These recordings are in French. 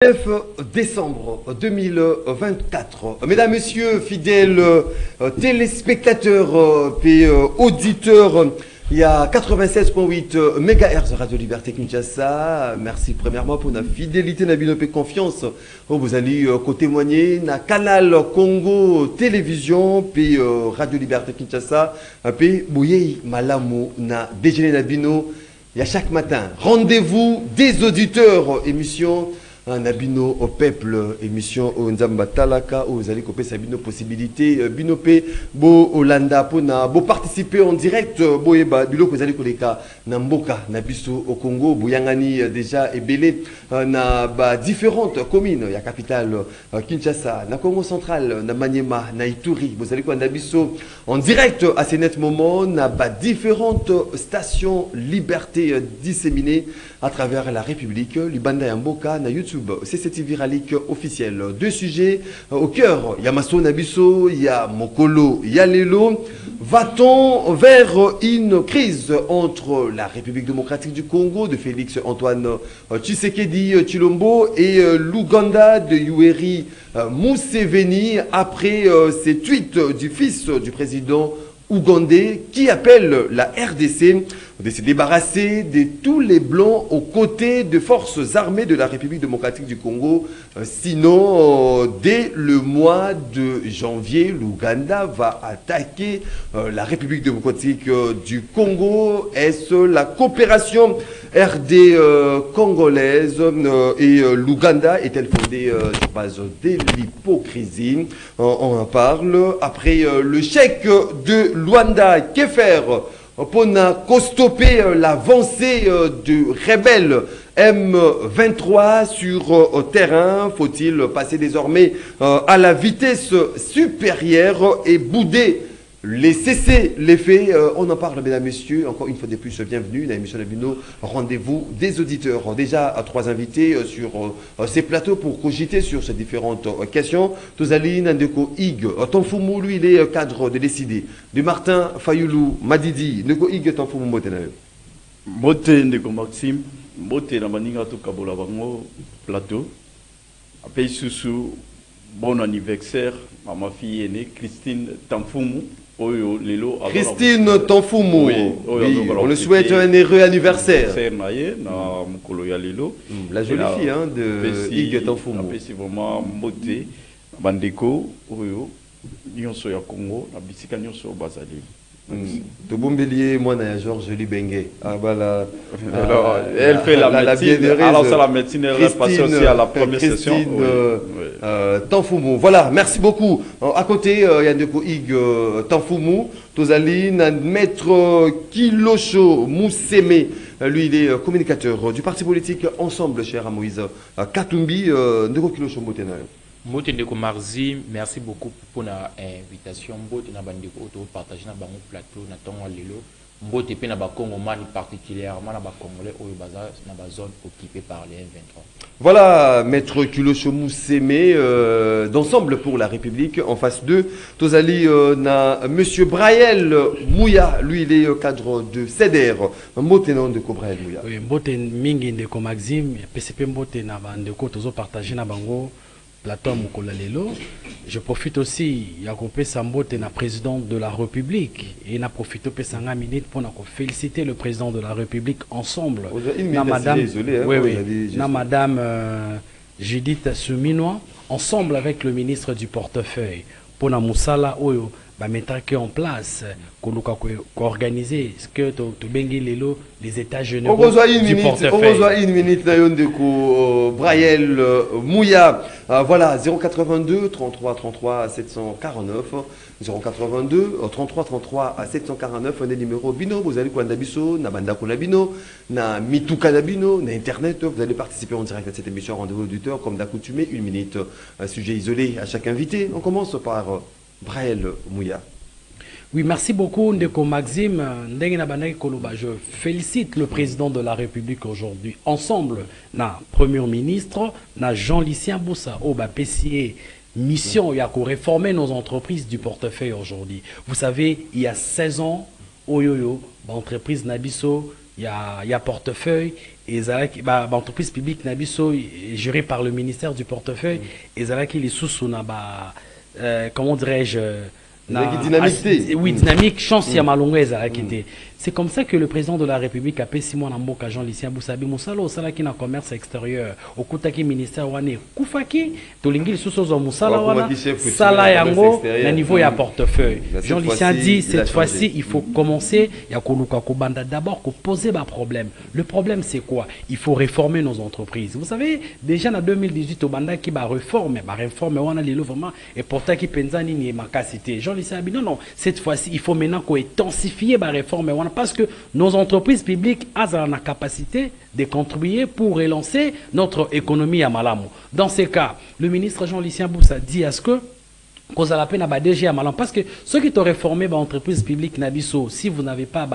9 décembre 2024. Mesdames, Messieurs, fidèles téléspectateurs et auditeurs, il y a 96.8 MHz Radio Liberté Kinshasa. Merci premièrement pour la fidélité, la confiance. Vous allez témoigner na canal Congo Télévision puis Radio Liberté Kinshasa. Puis Bouyei Malamu na déjeuner Nabino. Il y a chaque matin rendez-vous des auditeurs émission. Nabino au peuple, émission au Nzamba Talaka, où vous allez couper sa possibilité, Binope, Bo Olanda, Pona, Bo participer en direct, Bo Eba, Bilo, vous allez koleka, Namboka, Nabiso au Congo, Bouyangani déjà et Belé, na différentes communes, il y a capitale Kinshasa, na Congo central, na Maniema, na Ituri, vous allez quoi, Nabiso en direct à ces nets moments, na différentes stations liberté disséminées à travers la République, Libanda et Mboka, na YouTube. CCTV Ralik officiel. Deux sujets au cœur. Il y a Masso Nabiso, il y a Mokolo, il y a Lelo. Va-t-on vers une crise entre la République démocratique du Congo de Félix Antoine Tshisekedi Tshilombo et l'Ouganda de Yoweri Museveni après ces tweets du fils du président ougandais qui appelle la RDC de se débarrasser de tous les blancs aux côtés des forces armées de la République démocratique du Congo. Sinon, dès le mois de janvier, l'Ouganda va attaquer la République démocratique du Congo. Est-ce la coopération RD congolaise et l'Ouganda est-elle fondée sur base de l'hypocrisie? On en parle. Après le chèque de Luanda, que faire pour stopper l'avancée de rebelles M23 sur terrain? Faut-il passer désormais à la vitesse supérieure et bouder les cesser les faits? On en parle, mesdames, messieurs. Encore une fois de plus, bienvenue dans l'émission Labino. Rendez-vous des auditeurs. Déjà, trois invités sur ces plateaux pour cogiter sur ces différentes questions. Tozali Ndeko Ig, Tanfoumou, lui, il est cadre de décider. De Martin Fayoulou, Madidi, Ndeko Ig, Tanfoumou, Motenayo. Mote Ndeko Maxime, Mote Namaninga Tokabola Bango, plateau. Après Soussou, bon anniversaire à ma fille aînée, Christine Tanfoumou. Christine Tanfoumou, oui, on le souhaite un heureux anniversaire. La jolie fille hein, de Ig Tanfoumou. C'est vraiment beauté, Bandeko, Nyonso ya Congo, na bisika nyonso bazali. De Bombellier, moi, Georges Libengue. Elle fait la médecine. Alors, ça, la médecine, elle est passée aussi à la première session. Tanfoumou. Voilà, merci beaucoup. À côté, il y a Ndeko Ig Tanfoumou. Tozali, Maître Kilosho Mousseme. Lui, il est communicateur du parti politique Ensemble, cher à Moïse Katumbi. Ndeko Kilosho Moutena. Ndeko Marzi, merci beaucoup pour l'invitation. Mbote na bandeko auto partager na bango plateau na tongo lelo. Mbote pe na ba Congomani particulièrement na ba Congolais oyo baza na ba zone occupée par les M23. Voilà, Maître Kilosho Mousseme d'Ensemble pour la République en face 2. Tozali na Monsieur Braël Mouya, lui il est cadre de CEDER. Mbote non de Braël Mouya. Oui, Mbote mingi ndeko Maxime, PCP Mbote na bandeko tozo partager na bango plateau Mukola Lelo. Je profite aussi, Yakopé Sambote na président de la République et n'a profité de 5 minutes pour féliciter le président de la République Ensemble. Na madame, madame Judith Souminois, ensemble avec le ministre du portefeuille, pour na Moussala Oyo, mettre en place, organiser ce que tu bengi lelo les états généraux du portefeuille. On reçoit une minute de Braël Mouya. Voilà, 082 33 33 749. 082 33 33 à 749. On est numéro Bino. Vous allez quoi Nabiso, Nabanda Kolabino, na Mituka Nabino, na Internet. Vous allez participer en direct à cette émission Rendez-vous auditeur comme d'accoutumé. Une minute, un sujet isolé à chaque invité. On commence par Braël Mouya. Oui, merci beaucoup, Ndeko Maxime. Je félicite le président de la République aujourd'hui. Ensemble, na Premier ministre, na Jean-Lucien Boussa, au PCA, mission, il y a qu'à réformer nos entreprises du portefeuille aujourd'hui. Vous savez, il y a 16 ans, Oyoyo, entreprise Nabiso, il y a portefeuille, et zalaki ba entreprise publique na biso gérée par le ministère du portefeuille et zalaki les sous na ba comment dirais-je dynamique. Oui, dynamique, chance ya malonga zalaki te. C'est comme ça que le président de la République a payé Simon Namboka Jean-Lucien Boussabi Moussala au salaki na commerce extérieur au kutaki ministère wane kufaki tolingi lisusu zo Moussala wana sala yango na niveau ya portefeuille. Jean-Lucien dit cette fois-ci il faut commencer ya koluka kobanda d'abord ko poser ba problème. Le problème c'est quoi? Il faut réformer nos entreprises. Vous savez déjà en 2018 au banda qui ba réforme wana lilo vraiment et pourtant qui penzani ni makasité. Jean-Lucien Abi non cette fois-ci il faut maintenant ko intensifier ba réforme wana parce que nos entreprises publiques ont la capacité de contribuer pour relancer notre économie à Malamu. Dans ces cas, le ministre Jean-Lucien Boussa dit à ce que cause à la peine à DG à Malam parce que ceux qui t'ont réformé l'entreprise publique Nabiso, si vous n'avez pas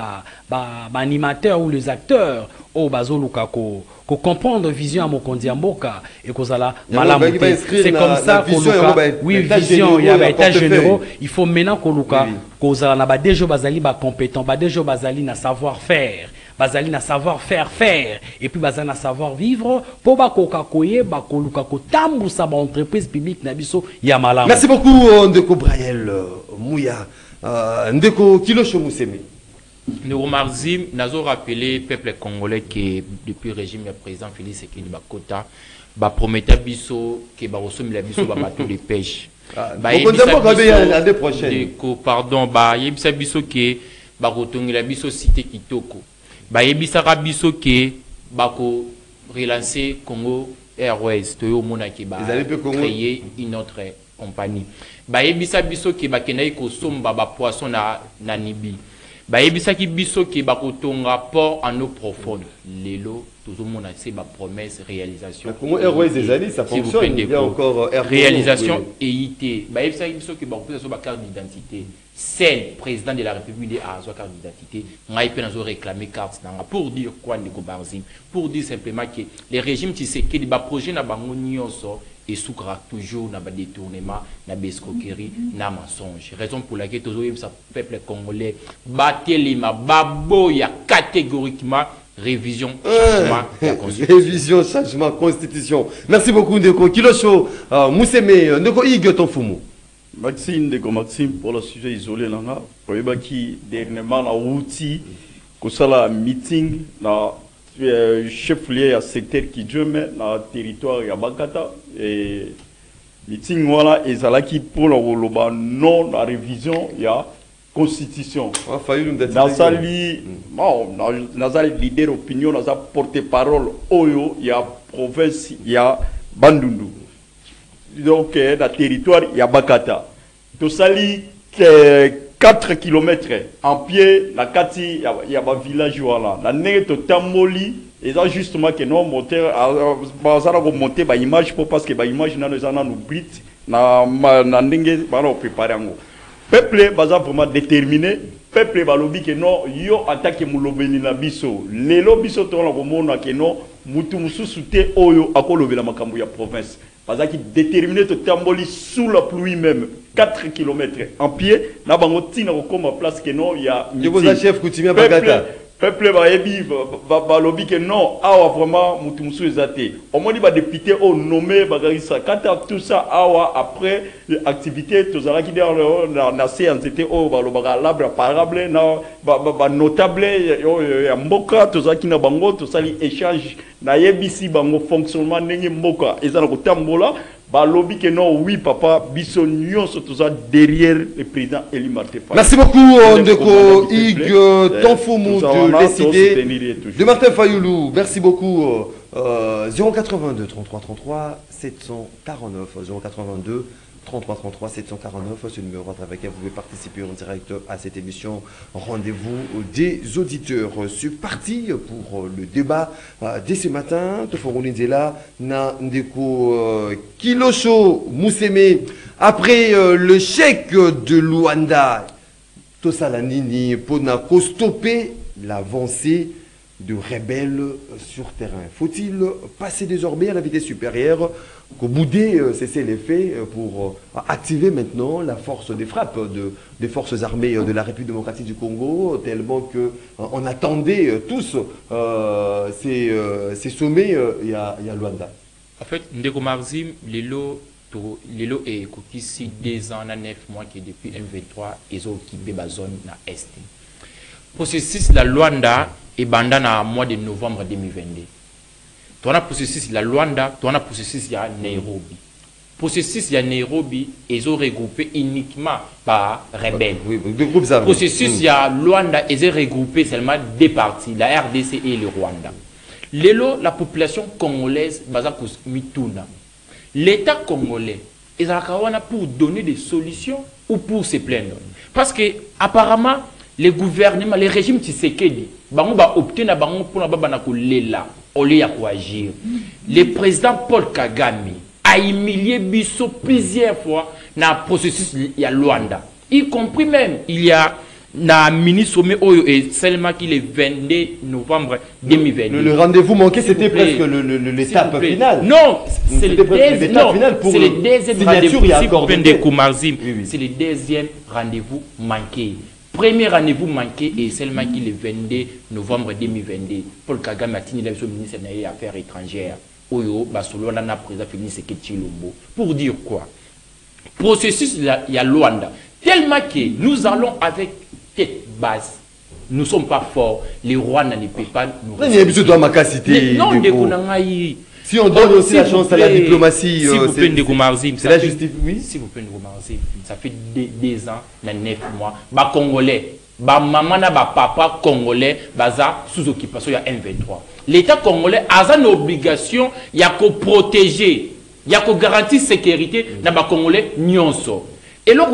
animateur ou les acteurs au bazo lukako ko comprendre vision à Mokondi Amboka et cause à la Malam c'est comme ça qu'on oui vision il y a état généraux il faut maintenant qu'on luka cause à la DG bazali ba compétent ba DG bazali na savoir faire bazali na savoir faire et puis bazali na savoir vivre pour ba kokakoye ba koluka ko tambusa ba entreprise publique na biso ya malamu. Merci beaucoup Ndeko Brayel Mouya Ndeko Kilosho Mousseme. Nous Marzim nazo rappelé peuple congolais que depuis le régime du président Félix Sekini Bakota ba promettait biso que ba resomme la biso ba bateau de pêche. L'année prochaine. Pardon ba yebisa biso que ba rotongi la biso cité Kitoko. Ba yebisa biso que ba ko relancer Congo Airways to yo mona ki ba créer une autre compagnie. Ba yebisa biso que ba kenai ko somba ba poisson na Namibi. Ba yebisa ki biso ki ba kotonga port en eau profonde. Lelo toujours mona c'est ba promesse réalisation. Congo Airways des années ça fonctionne il y a encore réalisation EIT. Ba yebisa ki biso ki ba ko so ba carte d'identité. C'est président de la République a sa carte d'identité. Ngai pe nazo réclamer carte nanga pour dire quoi Ndeko Barzim, pour dire simplement que les régimes Tshisekedi ba projet na bango nyonso et soukra toujours na ba détournement na escroquerie na mensonge. Raison pour laquelle tous les peuple congolais batelima baboya catégoriquement révision changement la constitution. Révision changement constitution. Merci beaucoup Ndeko Kilosho Mousseme Ndeko Ig Tonfumu. Maxime Maxime pour le sujet isolé là qui dernièrement la outil que ça la meeting na chef lié à secteur qui Dieu met dans territoire ya Bakata et meeting voilà et ça là qui pour le non la révision ya constitution dans ça li bon dans ça leader opinion dans ça porte-parole oyo ya province ya Bandundu donc dans territoire ya Bakata to sali 4 km en pied la kati ya ba village wala la nege to tamboli et ça justement que non moteur bazara ko monter ba image pour parce que ba image na nous en oublie na ndenge ba no préparer ngo peuple baza vraiment déterminé peuple balobi que non yo attaque mulobeli na biso lelo biso to na ko mona que non mutu mususu te oyo akolobela makambo ya province parce qu'il déterminé de tamboli sous la pluie même 4 km en pied na bango tina comme place que non il y a chef coutumier Bagata peuple va ebi va lobby que non awa vraiment mutu musu ezate au moins va député au nommé bagarisa quand tout ça awa après l'activité tous ala qui dans na séance c'était au ba labre parable na ba notable ya mboka tous ala qui na bango tous ali échange na yebisi bango fonctionnement ndenge mboka ezala ko tambola ba lobby que non oui papa biso nyonso tous ça derrière le président Eli Martin Fayulu. Merci beaucoup Ndeko Ig Tonfumu de décider de Martin Fayulu. Merci beaucoup 082 33 33 749 082 33 33 749, c'est le numéro à travers lequel vous pouvez participer en direct à cette émission. Rendez-vous des auditeurs. C'est parti pour le débat dès ce matin. Toforonizela na Ndeko Kilosho Mousseme. Après le chèque de Luanda, Tosalanini pour stopper l'avancée de rebelles sur terrain. Faut-il passer désormais à la vitesse supérieure, qu'au bout des cessez-les-feux pour activer maintenant la force des frappes des forces armées de la République démocratique du Congo, tellement qu'on attendait tous ces sommets il y a Luanda. En fait, Ndeko Marzim, Lelo est ici 2 ans, 9 mois qui depuis M23, ils ont occupé la zone na Est. Processus la Luanda est bandé en mois de novembre 2022. Tu as processus la Luanda, tu as processus ya Nairobi. Processus ya Nairobi, ils ont regroupé uniquement par rebelles. Oui, deux groupes armés. Processus ya Luanda, ils ont regroupé seulement 2 parties, la RDC et le Rwanda. Lelo, la population congolaise, l'État congolais, ils ont pour donner des solutions ou pour se plaindre. Parce que apparemment, les gouvernements, les régimes Tshisekedi, bango ba opté na bango pour na bana ko lela, au lieu de agir. Le président Paul Kagame a humilié Bisso plusieurs fois dans le processus ya Luanda. Y compris même, il y a na ministre sommet et seulement qui le 22 novembre 2022. Le rendez-vous manqué, c'était presque l'étape finale. Non, c'est le deuxième rendez-vous. C'est le deuxième rendez-vous manqué. Premier rendez-vous manqué et seulement qui le 22 novembre 2022. Paul Kagame a tenu le ministre des Affaires étrangères. Oyo, Basolo, on a président Félix Sekechilombo. Pour dire quoi? Processus, il y a Luanda. Tellement que nous allons avec tête basse. Nous ne sommes pas forts. Les rois ne peuvent pas nous réussir. Non, si on donne aussi la chance à la diplomatie, si vous plaît, c'est la justice. Oui. Si vous plaît, ça fait 2 ans, 9 mois. Les Congolais, les maman, les papa congolais, sous occupation, il y a M23. L'État congolais a une obligation, il y a qu'à protéger, il y a qu'à garantir la sécurité dans les Congolais. Et là,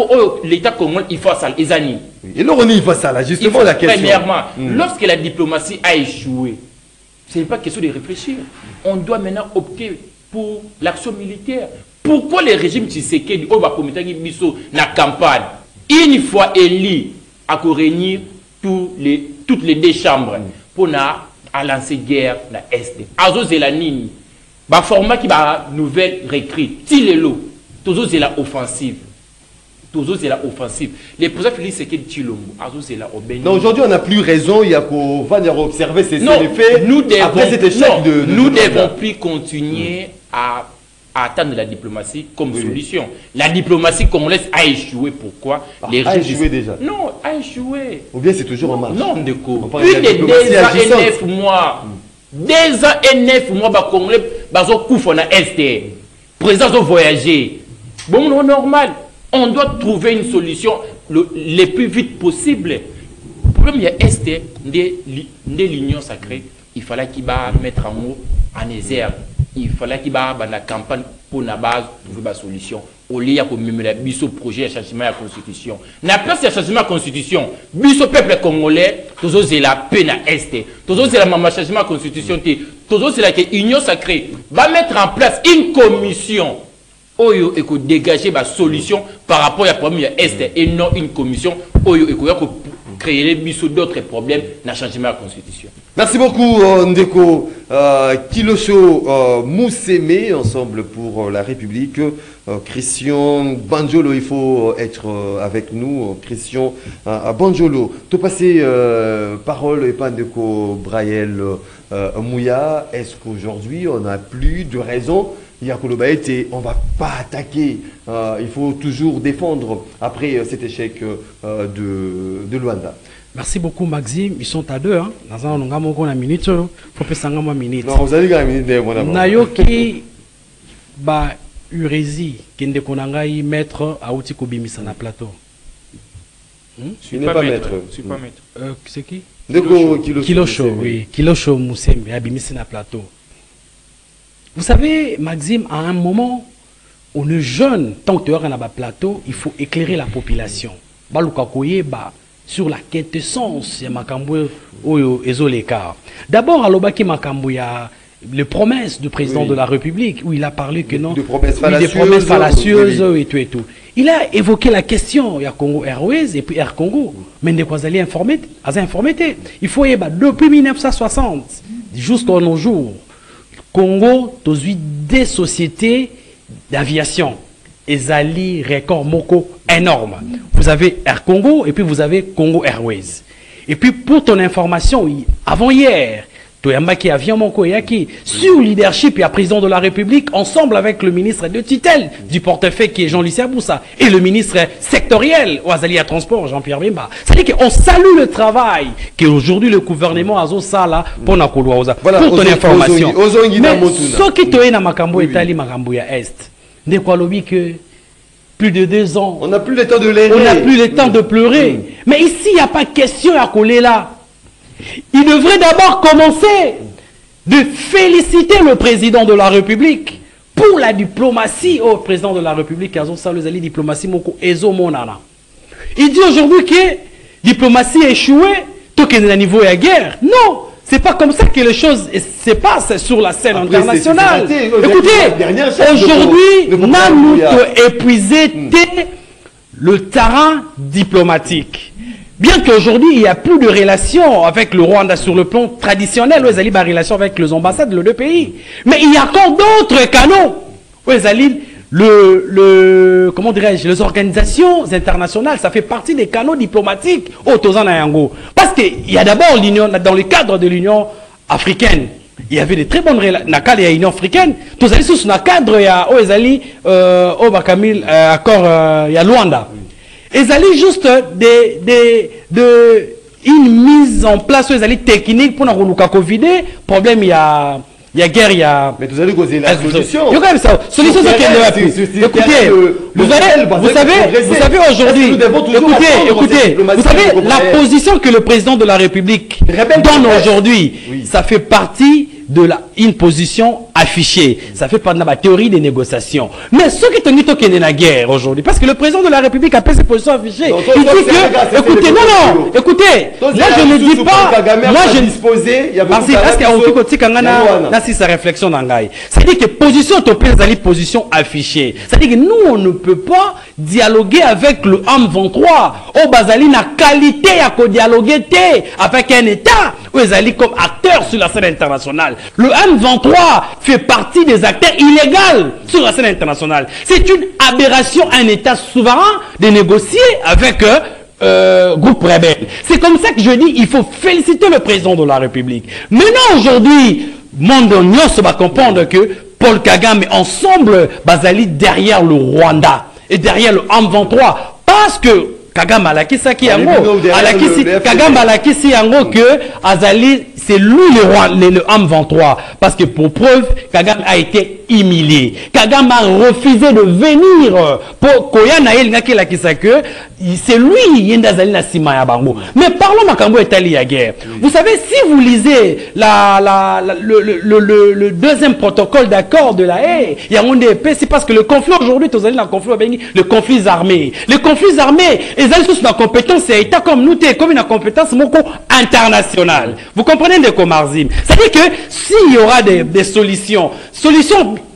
l'État congolais, il faut ça, les années. Et là, on y va ça, là, justement, la question. Premièrement, lorsque la diplomatie a échoué, ce n'est pas question de réfléchir. On doit maintenant opter pour l'action militaire. Pourquoi les régimes Tshisekedi, la campagne, une fois élu, à réunir toutes les 2 chambres pour lancer guerre dans l'Est. Azo Zelanini, le format qui va nouvelle recrue, Tilelo, toujours c'est la offensive. Toujours c'est la offensive. Les présidents Félix Sekedi Tshilombo, Azo c'est la obénie. Donc aujourd'hui on n'a plus raison, il y a qu'au venir observer ces faits. Nous devons plus continuer à attendre la diplomatie comme solution. La diplomatie congolaise a échoué. Pourquoi? A échoué déjà? Non, a échoué. Ou bien c'est toujours en marche? Non, plus de 2 ans et 9 mois. 2 ans et 9 mois, les Congolais sont na Est. Président ont voyagé. Bon, non, normal. On doit trouver une solution le plus vite possible. Le problème, il y a Est de l'Union sacrée. Il fallait qu'il va mettre en mot en exergue. Il fallait qu'il va la campagne pour la base trouver la solution. Au lieu de ce projet de changement de la Constitution. La place de changement de la Constitution, le peuple congolais, toujours c'est la paix à Est. Toujours c'est la changement de la Constitution. Toujours c'est la Union sacrée va mettre en place une commission. Oyo et dégager la solution par rapport à problème Est et non une commission Oyo et créer d'autres problèmes dans le changement de la Constitution. Merci beaucoup Ndeko Kilosho Mousseme, Ensemble pour la République. Christian Banjolo, il faut être avec nous. Christian Banjolo. Tu passes parole et pas Ndeko Braël Mouya. Est-ce qu'aujourd'hui on n'a plus de raison? On ne va pas attaquer, il faut toujours défendre après cet échec de Luanda. Merci beaucoup Maxime, ils sont à 2. Hein. Dans un minute, il faut que ça une minute. Non, vous allez gagner une minute. Nayoki ba Urezi, kende konangai maître à outi kobimisa na plateau. Je suis pas maître. C'est qui? Kilosho, oui. Kilosho Moussem, abimisa na plateau. Vous savez, Maxime, à un moment, on est jeune, tant que tu es dans le plateau, il faut éclairer la population. Sur la quintessence, d'abord, à l'Obaki Makambo, il y a les promesses du président de la République, où il a parlé que non, des promesses fallacieuses et tout et tout. il a évoqué la question, il y a Congo Airways et puis Air Congo. Mais de quoi vous allez informer, il faut y avoir depuis 1960 jusqu'à nos jours, Congo, des sociétés d'aviation. Ezali record moko énorme. Vous avez Air Congo et puis vous avez Congo Airways. Et puis pour ton information, avant hier, Toyambaki avion moko yaki sur le leadership et le président de la République ensemble avec le ministre de tutelle du portefeuille qui est Jean-Luc Boussa et le ministre sectoriel Ouazali à transport Jean-Pierre Bemba. C'est-à-dire qu'on salue le travail qu'aujourd'hui le gouvernement a Sala pour Nakoloa. Voilà, pour ton information. Mais ce qui est na makambo etali makambo ya est. De quoi lobby que plus de 2 ans. On n'a plus le temps de l'aider. On n'a plus le temps de pleurer. Mais ici, il n'y a pas question à coller là. Il devrait d'abord commencer de féliciter le président de la République pour la diplomatie au président de la République. Diplomatie il dit aujourd'hui que la diplomatie a échoué, tout qu'il est à niveau de la guerre. Non, c'est pas comme ça que les choses se passent sur la scène internationale. Écoutez, aujourd'hui, nous avons épuisé le terrain diplomatique. Bien qu'aujourd'hui, il n'y a plus de relations avec le Rwanda sur le plan traditionnel, où il y a des relations avec les ambassades de nos deux pays. Mais il y a encore d'autres canaux. Où comment dirais-je, les organisations internationales, ça fait partie des canaux diplomatiques au Tozanayango. Parce qu'il y a d'abord l'Union, dans le cadre de l'Union africaine, il y avait des très bonnes relations dans le cadre de l'Union africaine. Tous allez sur le cadre, il y a accord, il y a Luanda. Et ça allait juste une mise en place où technique pour nous Covid. Problème, il y a guerre, il y a. Mais vous allez causer la solution. Il y a quand même ça. Solution, c'est qu'elle écoutez, vous savez aujourd'hui, écoutez, vous savez la position que le président de la République donne aujourd'hui, ça fait partie de une position affichée. Ça fait partie de la théorie des négociations. Mais ce qui est dans la guerre aujourd'hui, parce que le président de la République a fait ses positions affichées, il dit que, écoutez, non, écoutez, là je ne dis pas, moi je disposé, parce qu'il y a aucun côté qui sa réflexion dans l'ail. C'est-à-dire que position topée, c'est position affichée. C'est-à-dire que nous, on ne peut pas dialoguer avec le M23 au Bazali na qualité à dialoguer avec un État où ils allaient comme acteurs sur la scène internationale. Le M23 fait partie des acteurs illégaux sur la scène internationale. C'est une aberration, un État souverain de négocier avec groupe rebelle. C'est comme ça que je dis, il faut féliciter le président de la République. Maintenant, aujourd'hui, monde va comprendre que Paul Kagame ensemble, Bazali derrière le Rwanda et derrière le M23. Parce que Kagame a la kisaki yango, Kagame a la kisi yango que Azali c'est lui le M23 parce que pour preuve Kagame a été humilié. Kagame a refusé de venir pour Koyana Elingaki la kisaki c'est lui Yendazali na sima ya bango. Mais parlons makambo etali ya guerre. Vous savez si vous lisez le deuxième protocole d'accord de la haie, il y a un épée, c'est parce que le conflit aujourd'hui le conflit armé. Les conflits armés ils ont tous la compétence et État comme nous, comme une compétence internationale. Vous comprenez de Komarzim? C'est-à-dire que s'il y aura des solutions,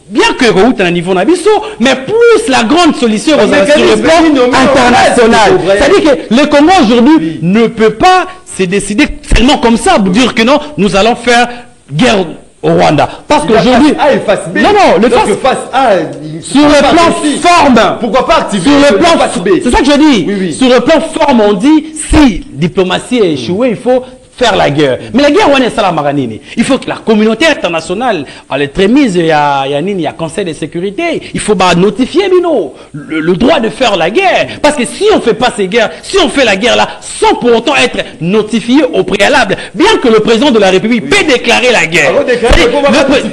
bien que route à un niveau nabiso, mais plus la grande solution sur le plan international. C'est-à-dire que le Congo aujourd'hui ne peut pas se décider seulement comme ça pour dire que non, nous allons faire guerre au Rwanda. Parce qu'aujourd'hui. Non, le face A, sur le plan forme. Pourquoi pas activer sur le plan face B? C'est ça que je dis. Oui. Sur le plan forme, on dit si diplomatie est échouée, il faut faire la guerre. Mais la guerre, on est ça il faut que la communauté internationale, à l'entremise, il y a Conseil de sécurité, il faut notifier le droit de faire la guerre. Parce que si on ne fait pas ces guerres, si on fait la guerre là, sans pour autant être notifié au préalable, bien que le président de la République peut déclarer la guerre,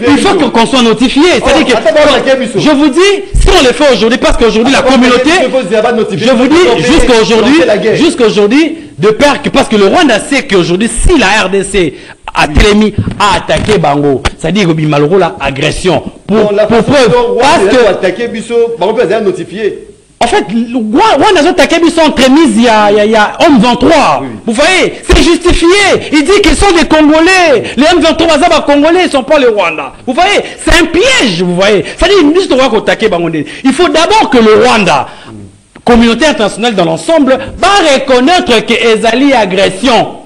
il faut qu'on soit notifié. C'est-à-dire que, je vous dis, si on le fait aujourd'hui, parce qu'aujourd'hui la communauté, je vous dis, jusqu'aujourd'hui, de peur que, parce que le Rwanda sait qu'aujourd'hui, si la RDC a Télémi a attaqué Bango, c'est-à-dire que Maloro la agression. Pour preuve, parce que attaqué Bisso, Bango peut être notifié. En fait, Rwanda a attaqué Bisso entre mise, il y a Homme 23. Oui. Vous voyez, c'est justifié. Il dit qu'ils sont des Congolais. Les M23 Congolais, ils ne sont pas les Rwanda. Vous voyez, c'est un piège, vous voyez. C'est-à-dire, il faut d'abord que le Rwanda communauté internationale dans l'ensemble va reconnaître que Ezali agression.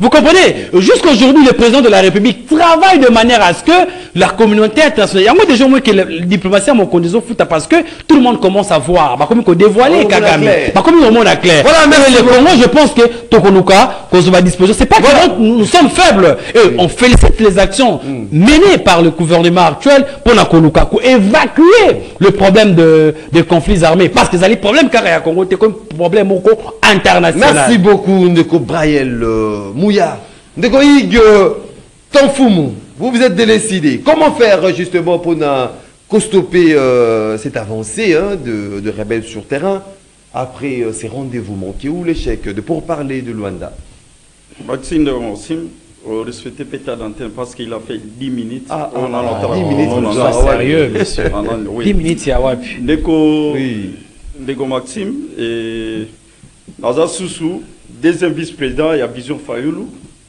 Vous comprenez? Jusqu'aujourd'hui, le président de la République travaille de manière à ce que la communauté internationale... Il y a moi déjà moi que la diplomatie à mon condition fout parce que tout le monde commence à voir. Bah, comme il faut dévoiler Kagame. Bah, comme il est clair. Voilà, mais le Congo, je pense que Tokonuka, qu'on se va disposer, c'est pas que nous sommes faibles. Et on félicite les actions menées par le gouvernement actuel pour la Konuka, pour évacuer le problème de conflits armés. Parce que les problèmes car il y a Congo, c'est un problème international. Merci beaucoup, Ndeko Braille Mouya. Ndeko Hig Tanfumu, vous êtes décidé. Comment faire justement pour stopper cette avancée de rebelles sur terrain après ces rendez-vous manqués ou l'échec de pourparler de Luanda? Maxime de Monsim, respectez Péta d'antenne parce qu'il a fait 10 minutes. 10 minutes, c'est sérieux, monsieur. 10 minutes, c'est à Wapi. Ndeko Maxime, et Naza Soussou, deuxième vice-président, il y a Vision Fayoulou.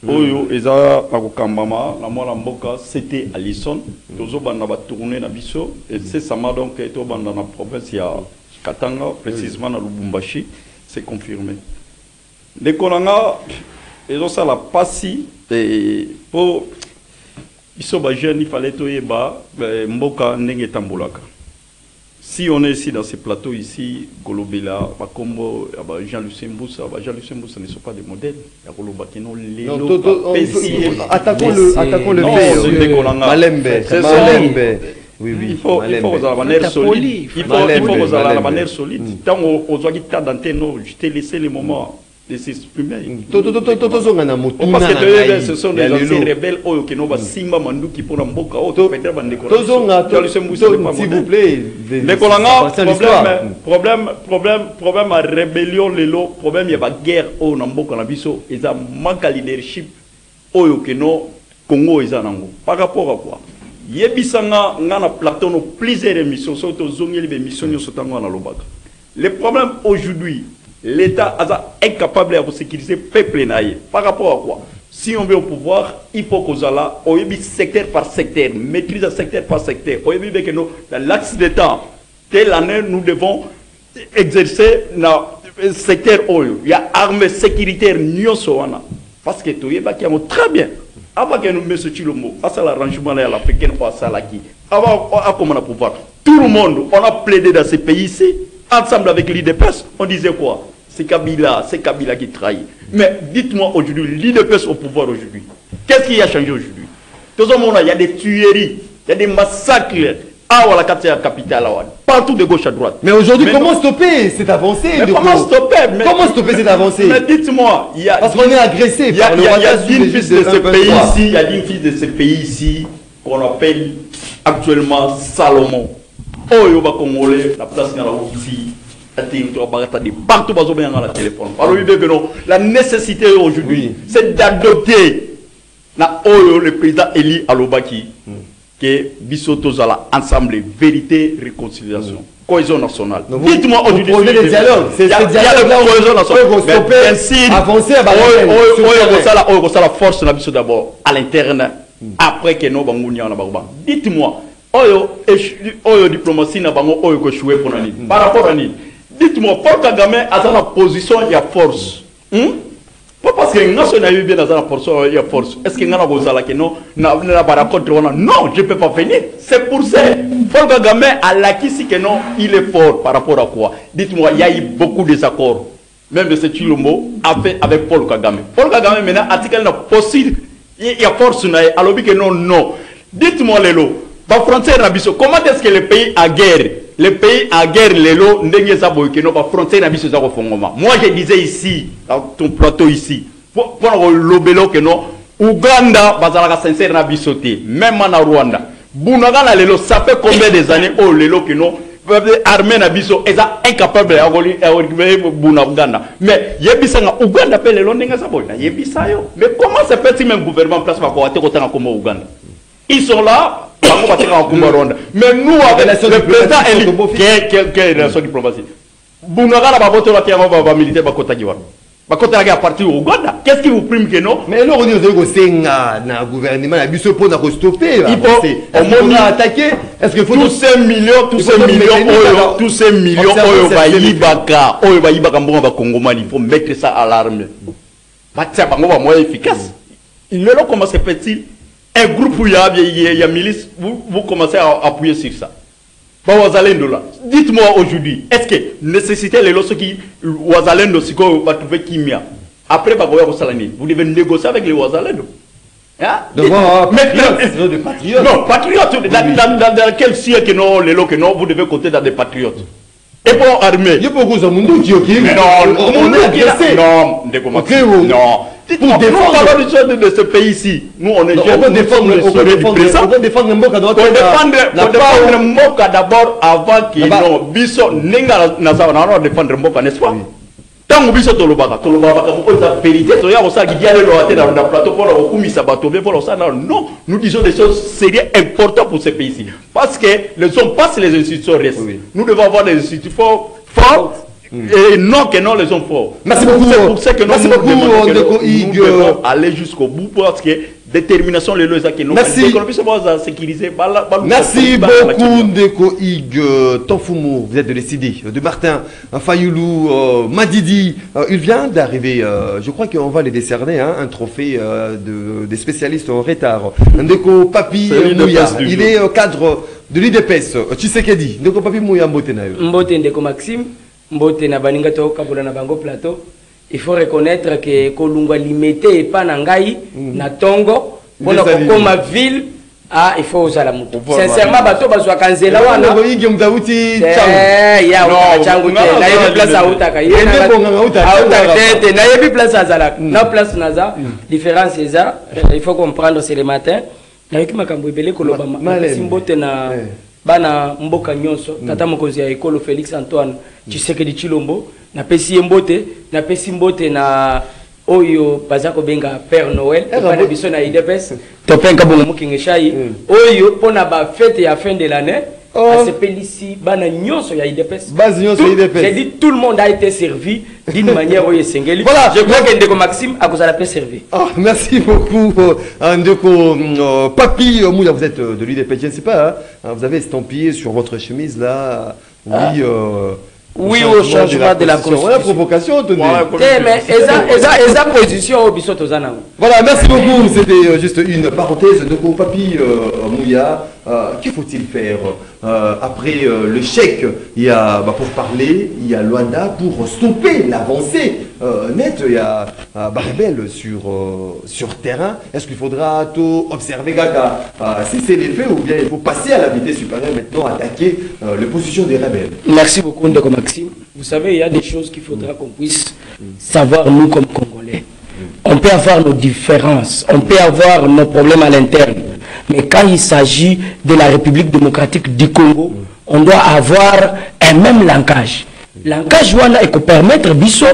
Oyo eza akokambama na mwana mboka c'était Alison tozo banda ba tourner na biso et c'est ça donc to banda na province ya Katanga précisément na Lubumbashi c'est confirmé les kolanga ils ont ça la passi et pour biso ba jeune il fallait to yeba mboka ndenge tambolaka. Si on est ici dans ces plateaux ici, Golobela, Bakombo, Jean-Lucien Mboussa, Jean-Lucien Mboussa ne sont pas des modèles. Attaquons le fait. Malembe. Oui, il faut la manière solide. Il faut la manière solide. Tant aux guitares d'antenne, je t'ai laissé les moments de s'exprimer. Parce que ce sont des anciens rebelles qui n'ont pas Simba Mandou qui pour un mboka. S'il vous plaît. Les problème à rébellion, problème il y a pas guerre au Namboka Nabiso, ils ont manque de leadership au Congo ils ont par rapport à quoi? Yebisanga ngana plateau no plusieurs émissions surtout zongeli be émissions sotango na lobaka. Le problème aujourd'hui, l'État est incapable de sécuriser le peuple naïe. Par rapport à quoi? Si on veut au pouvoir, il faut qu'on soit là, on y secteur par secteur, maîtrise secteur par secteur. On y que nous, dans l'axe d'État, telle année, nous devons exercer dans le secteur oil. Il y a armée sécuritaire, parce que tout y est très bien. Avant que nous mettions le mot, à ça l'arrangement à l'Africain, à ça la qui. Avant, comment on a pouvoir. Tout le monde, on a plaidé dans ces pays ici, ensemble avec l'IDPS, on disait quoi? C'est Kabila qui trahit. Mais dites-moi aujourd'hui, l'IDPS au pouvoir aujourd'hui, qu'est-ce qui a changé aujourd'hui? Tout le monde, il y a des tueries, il y a des massacres. La capitale, partout de gauche à droite. Mais aujourd'hui, comment stopper cette avancée? Comment stopper cette avancée? Mais dites-moi, parce qu'on est agressé. Il y a une fils de ce pays ici, il y a une fils de ce pays ici qu'on appelle actuellement Salomon. Oh, il va congolais, la place dans la ici. Partout dans la téléphone. Alors, la nécessité aujourd'hui, c'est d'adopter le président Eli Alobaki. Que Bissoto Zala ensemble, vérité, réconciliation, cohésion nationale. Dites-moi aujourd'hui, il y a le cohésion nationale. Avancer la force d'abord à l'interne, après que nous avons. Dites-moi, diplomatie n'a pas échoué pour l'année. Par rapport à l'année, dites-moi, Paul Kagame a la position, il y a force. Pas parce que nous avons bien dans la force. Est-ce que nous avons que non, non, je ne peux pas venir. C'est pour ça. Paul Kagame a l'acquis que non, il est fort par rapport à quoi? Dites-moi, il y a eu beaucoup de désaccords. Même M. Chilombo a fait avec Paul Kagame. Paul Kagame maintenant a dit qu'il n'a possible. Il y a force. Alors que non. Dites-moi, Lélo, par français, comment est-ce que le pays a guerre? Le pays en guerre, Lélo, moi je disais ici, dans ton plateau ici, pour l'obélo que non, Ouganda, Bazalaka sincère n'a bisoté, même en Rwanda. Bounagana Lélo, ça fait combien des années, oh Lélo que non, armée n'a biso, ils sont incapables de Bounagana. Mais Yebisanga, Ouganda fait Lélo, n'est-ce pas? Yebisayo. Mais comment ça fait si même gouvernement place par quoi, comme Ouganda? Ils sont là. Mais nous, avec le président Eli, quelle relation diplomatique? Bounagana va voter la militaire, va Quand on est parti au Ouganda, qu'est-ce qui vous prime que non? Mais là, on dit que c'est un gouvernement, il y a pour stopper. On a attaqué. Est-ce qu'il faut tous ces millions, il faut mettre ça à l'arme. C'est un moyen efficace. Le long, comment se fait-il? Un groupe où il y a milice, vous commencez à appuyer sur ça. Dites-moi aujourd'hui, est-ce que nécessité les lois qui Ouazalendo va trouver Kimia après vous devez négocier avec les Ouazalendo. Des patriotes. Non, patriotes. Dans quel siècle vous devez compter dans des patriotes. Et pour armée. Il y a beaucoup de monde qui on est agressé. Non, pour défendre de ce pays ici, nous on est jeunes. On peut défendre Mboka d'abord avant qu'il non biso nenga na défendre Mboka, n'est-ce pas? Tant que biso tolobaka la vérité to ya osa ki diale lo ate dans le plateau pour le kumisa bato bien pour ça non, nous disons des choses sérieuses importantes pour ce pays ici parce que les hommes passent, les institutions restent. Nous devons avoir des institutions fortes. Et non que non les hommes forts. Merci beaucoup. C'est pour ça que nous devons aller jusqu'au bout parce que détermination les lois qui nous sécuriser. Merci beaucoup Ndeko Ig Tanfumo, vous êtes de décider de Martin Fayoulou Madidi, il vient d'arriver, je crois qu'on va les décerner un trophée des spécialistes en retard. Ndeko Papi Mouya, il est cadre de l'IDPS. Tshisekedi, Ndeko Papi Mouya Mbote na yo. Mbote Ndeko Maxime, Mbote na baninga to kabula na bango plateau. Il faut reconnaître que Kolungwa limité et pas Nangai, na Tongo, pour la ville, il faut aux alamous. Sincèrement, bateau bazwa kanzela wana. Na place naza, différence c'est ça, il faut comprendre c'est le matin. Na yoki makambo ebele koloba Mbote na bana mboka nyonso tata mokonzi ya ekolo Félix Antoine Tshisekedi Tshilombo na pesi mbote na oyo bazako benga Père Noël bana biso na IDPS topenga bongo mukinge shai oyo pona ba fête ya fin de l'année à ce ici bana nyonso ya IDPS j'ai dit tout le monde a été servi d'une manière oyo sengeli. Voilà, je crois que Ndeko Maxime a vous a la servi. Merci beaucoup Ndeko Papi Mouya, vous êtes de l'IDPS, je ne sais pas, vous avez estampillé sur votre chemise là, oui, au changement de la constitution. La provocation, mais esa position au biso tozana. Voilà, merci beaucoup. C'était juste une parenthèse de mon Papi Mouya. Que faut-il faire après le chèque? Il y a pour parler, il y a Luanda pour stopper l'avancée nette. Il y a Barbel sur terrain. Est-ce qu'il faudra tout observer Gaga, cesser les faits, ou bien il faut passer à la vitesse supérieure maintenant, attaquer les positions des rebelles? Merci beaucoup Ndeko Maxime. Vous savez, il y a des choses qu'il faudra qu'on puisse savoir nous comme Congolais. On peut avoir nos différences, on peut avoir nos problèmes à l'interne. Mais quand il s'agit de la République démocratique du Congo, on doit avoir un même langage. Langage wana et que permettre biso